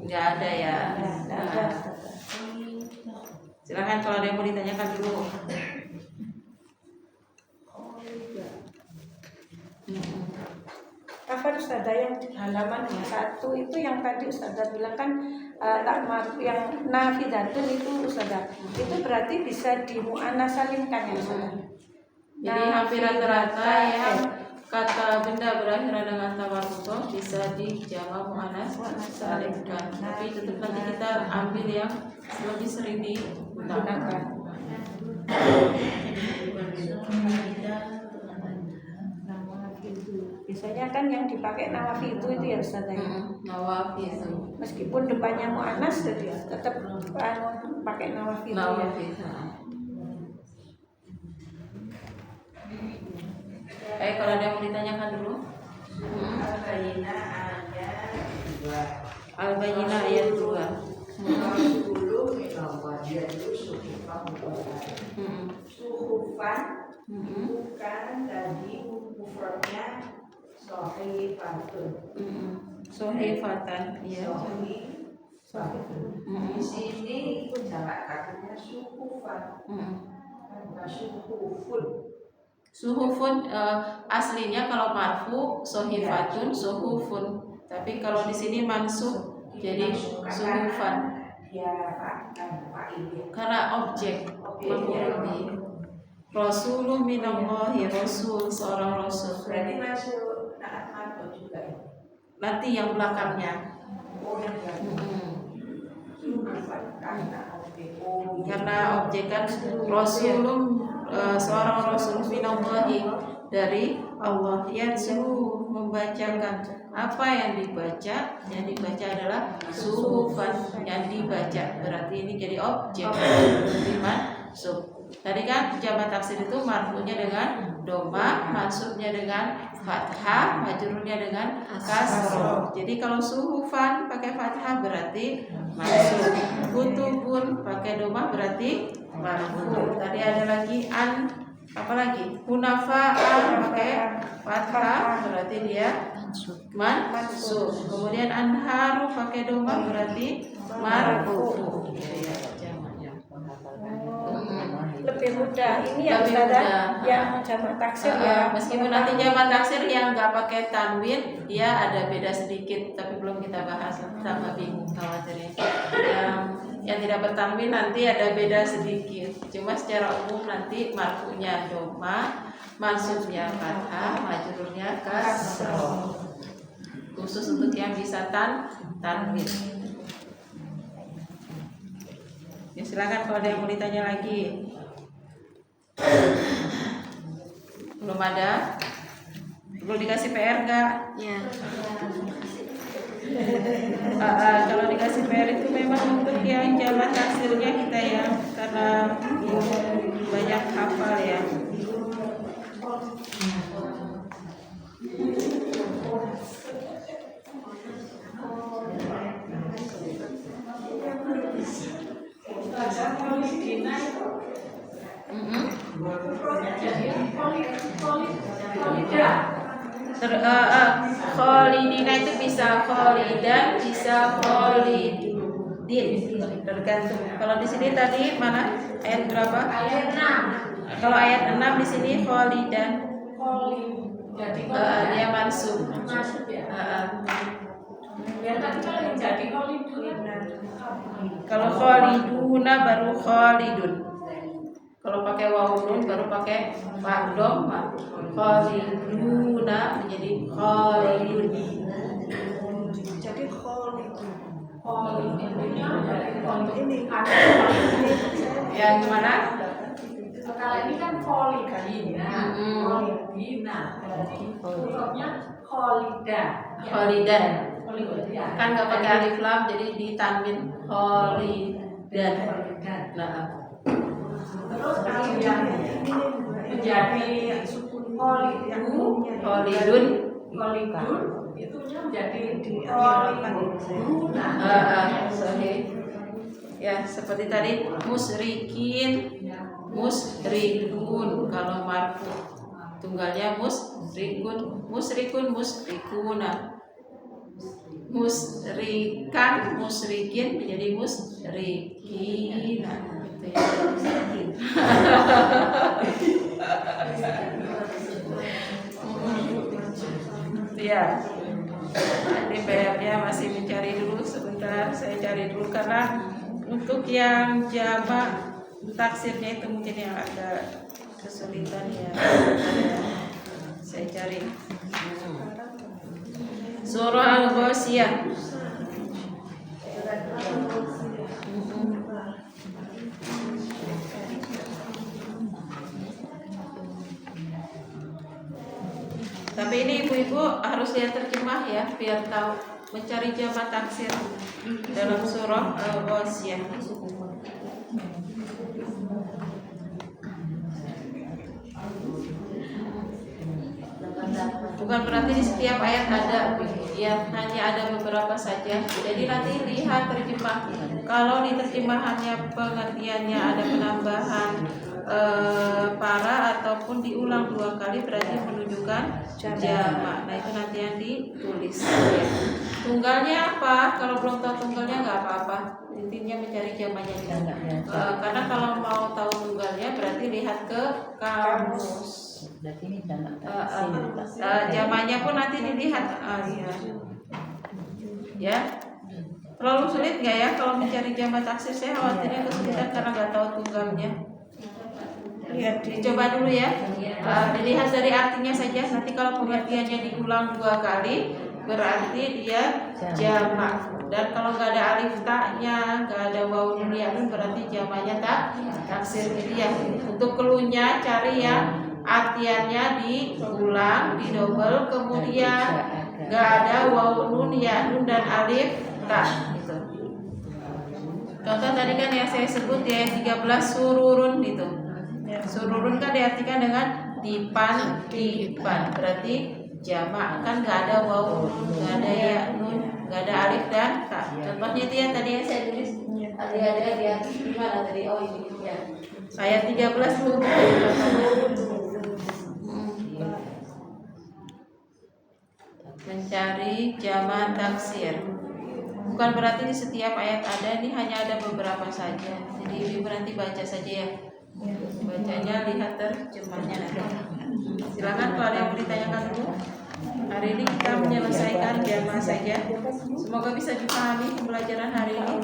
Nggak ada ya. Nah, silakan kalau ada yang mau ditanyakan dulu. Apa Ustazah yang di halaman 1 itu yang tadi Ustazah bilang kan yang nafidatun itu Ustazah, itu berarti bisa dimu'annas salimkan ya Ustazah? Jadi hampir rata-rata yang kata benda berakhiran dengan tawarrukoh bisa dijamak mu'annas salimkan. Tapi tetap nanti kita ambil yang lebih sering digunakan. Biasanya kan yang dipakai nawafi itu ya Ustazah ya? Nawafi itu. Meskipun depannya mu'annas jadi tetap pakai nawafi itu ya. Kalau ada yang mau ditanyakan dulu. Al-Bayyinah ayat 2. Suhufan bukan tadi mufradnya Sohifatan ya. Di sini jamak katanya suhufan, bukan suhufun. Suhufun aslinya kalau marfu sohifatun suhufun, tapi kalau di sini mansub jadi suhufan. Karena objek maf'ul. Rasulun minallahi, rasul seorang rasul. Berarti masuk naat marfu juga ya. Nanti yang belakangnya. Karena objek kan rasulun seorang rasul minallahi dari Allah, yatlu membacakan. Apa yang dibaca? Yang dibaca adalah suhufan, yang dibaca. Berarti ini jadi objek dimansub. Tadi kan jamak taksir itu marfu'nya dengan doma, mansubnya dengan fathah, majrurnya dengan kasroh. Jadi kalau suhufan pakai fathah berarti mansub. Kutubun pakai doma berarti marfu'. Tadi ada lagi apa lagi? Hunafa'a pakai fathah berarti dia mansub. Kemudian anharu pakai doma berarti marfu'. Lebih mudah ini ya Ustazah yang jamak taksir ya. Meskipun nanti jamak taksir yang nggak pakai tanwin dia ada beda sedikit, tapi belum kita bahas, sama bingung khawatirnya. Yang tidak bertanwin nanti ada beda sedikit. Cuma secara umum nanti marfu'nya doma, mansubnya fathah, majrurnya kasroh. Khusus untuk yang bisa tanwin. Ya silakan kalau ada yang mau ditanya lagi. Belum ada? Belum dikasih PR nggak? Ya. Kalau dikasih PR itu memang untuk yang jamak taksirnya kita ya, karena banyak hafal ya. Kholidina itu bisa kholidan, bisa kholidin, tergantung. Kalau di sini tadi mana ayat berapa? Ayat 6. Kalau ayat 6 di sini kholidan, Jadi dia mansub. masuk ya. Ya tapi kalau yang jadi kholidun Kalau kholiduna baru kholidun. Kalau pakai wawu nun baru pakai fa dhamma. Kholiduna menjadi kholidun. Jadi ini Yang mana? kalau ini kan kholidina, kholidina, hurufnya kholida, Kholidan. kholida. Kan nggak pakai alif lam jadi ditanwin kholidan. Nah, Terus kalau yang menjadi kholidun. kholidun itunya menjadi kholiduna. Sorry. Ya, seperti tadi musrikin, musrikun. Kalau marfu tunggalnya musrikun, musrikun, musrikuna. Musrikan, musrikin menjadi musrikina. Gitu ya. Ya. Ini bayarnya masih mencari dulu sebentar. Saya cari dulu karena untuk yang jamak taksirnya itu mungkin yang agak kesulitan ya. Saya cari Surah Al-Ghasyiyah. Tapi ini ibu-ibu harus lihat terjemah ya biar tahu mencari jamak taksir dalam surah Al-Ghasyiyah. Bukan berarti di setiap ayat ada, ya hanya ada beberapa saja. Jadi nanti lihat terjemah. Kalau di terjemahannya pengertiannya ada penambahan para ataupun diulang 2 kali berarti menunjukkan jamak. Nah itu nanti yang ditulis. Ya. Tunggalnya apa? Kalau belum tahu tunggalnya nggak apa-apa. Intinya mencari jamaknya. Karena kalau mau tahu tunggalnya berarti lihat ke kamus. Berarti ini jamak taksir. Jamaknya pun nanti dilihat. Ya. Terlalu sulit nggak ya kalau mencari jamak taksir? Saya khawatirnya kesulitan karena nggak tahu tunggalnya. Lihat, dicoba dulu ya. Dilihat dari artinya saja. Nanti kalau pengertiannya diulang 2 kali, berarti dia jamak. Dan kalau nggak ada alif taknya, nggak ada wawu nun ya nun, berarti jamaknya taksir. Jadi ya untuk keluhnya cari yang artiannya diulang, didobel, kemudian nggak ada wawu nun ya nun dan alif tak. Gitu. Contoh tadi kan yang saya sebut ya 13 sururun gitu. Sururun kan diartikan dengan dipan, berarti jamak kan nggak ada wawu, nggak ada ya nun, nggak ada alif dan tak. Contohnya itu ya tadi yang saya tulis. Ada dia di mana tadi? Oh ini ya. Ayat 13 tuh. Mencari jamak taksir. Bukan berarti di setiap ayat ada, ini hanya ada beberapa saja. Jadi ibu nanti baca saja ya. Bacanya lihat terjemahnya nanti. Silakan kalau ada yang mau ditanyakan dulu. Hari ini kita menyelesaikan jamak saja. Semoga bisa dipahami pembelajaran hari ini.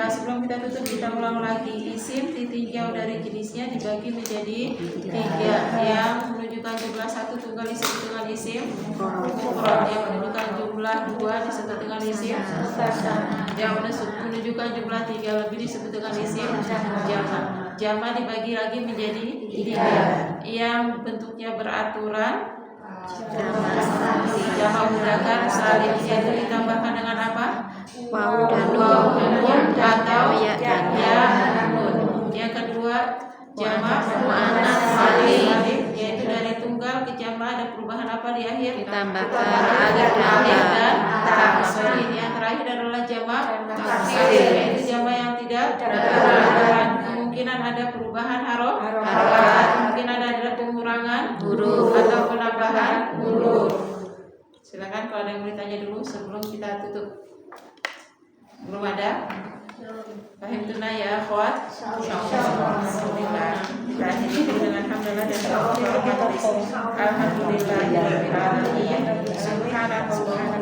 Sebelum kita tutup kita ulang lagi. Isim ditinjau dari jenisnya dibagi menjadi 3 yang menunjukkan jumlah 1 tunggal disebut dengan isim mufrad, yang menunjukkan jumlah 2 disebut dengan isim yang menunjukkan jumlah 3 lebih disebut dengan isim jamak. Jamak dibagi lagi menjadi 3 yang bentuknya beraturan. Jamak mudzakkar salim yaitu ditambahkan dengan apa? Wawu dan Nun atau ya dan nun. Yang kedua jamak muannats salim yaitu dari tunggal ke jamak ada perubahan apa di akhir? ditambahkan alif dan ta. Yang terakhir adalah jamak taksir yaitu jamak yang tidak beraturan. kemungkinan ada perubahan harokat, kemungkinan ada pengurangan huruf atau penambahan huruf. Silakan kalau ada yang mau ditanya dulu sebelum kita tutup. Belum ada? Fahim tunai ya akhwat? Alhamdulillah. Kita akhiri dengan hamdalah dan alhamdulillah. Alhamdulillah. Subhanallah.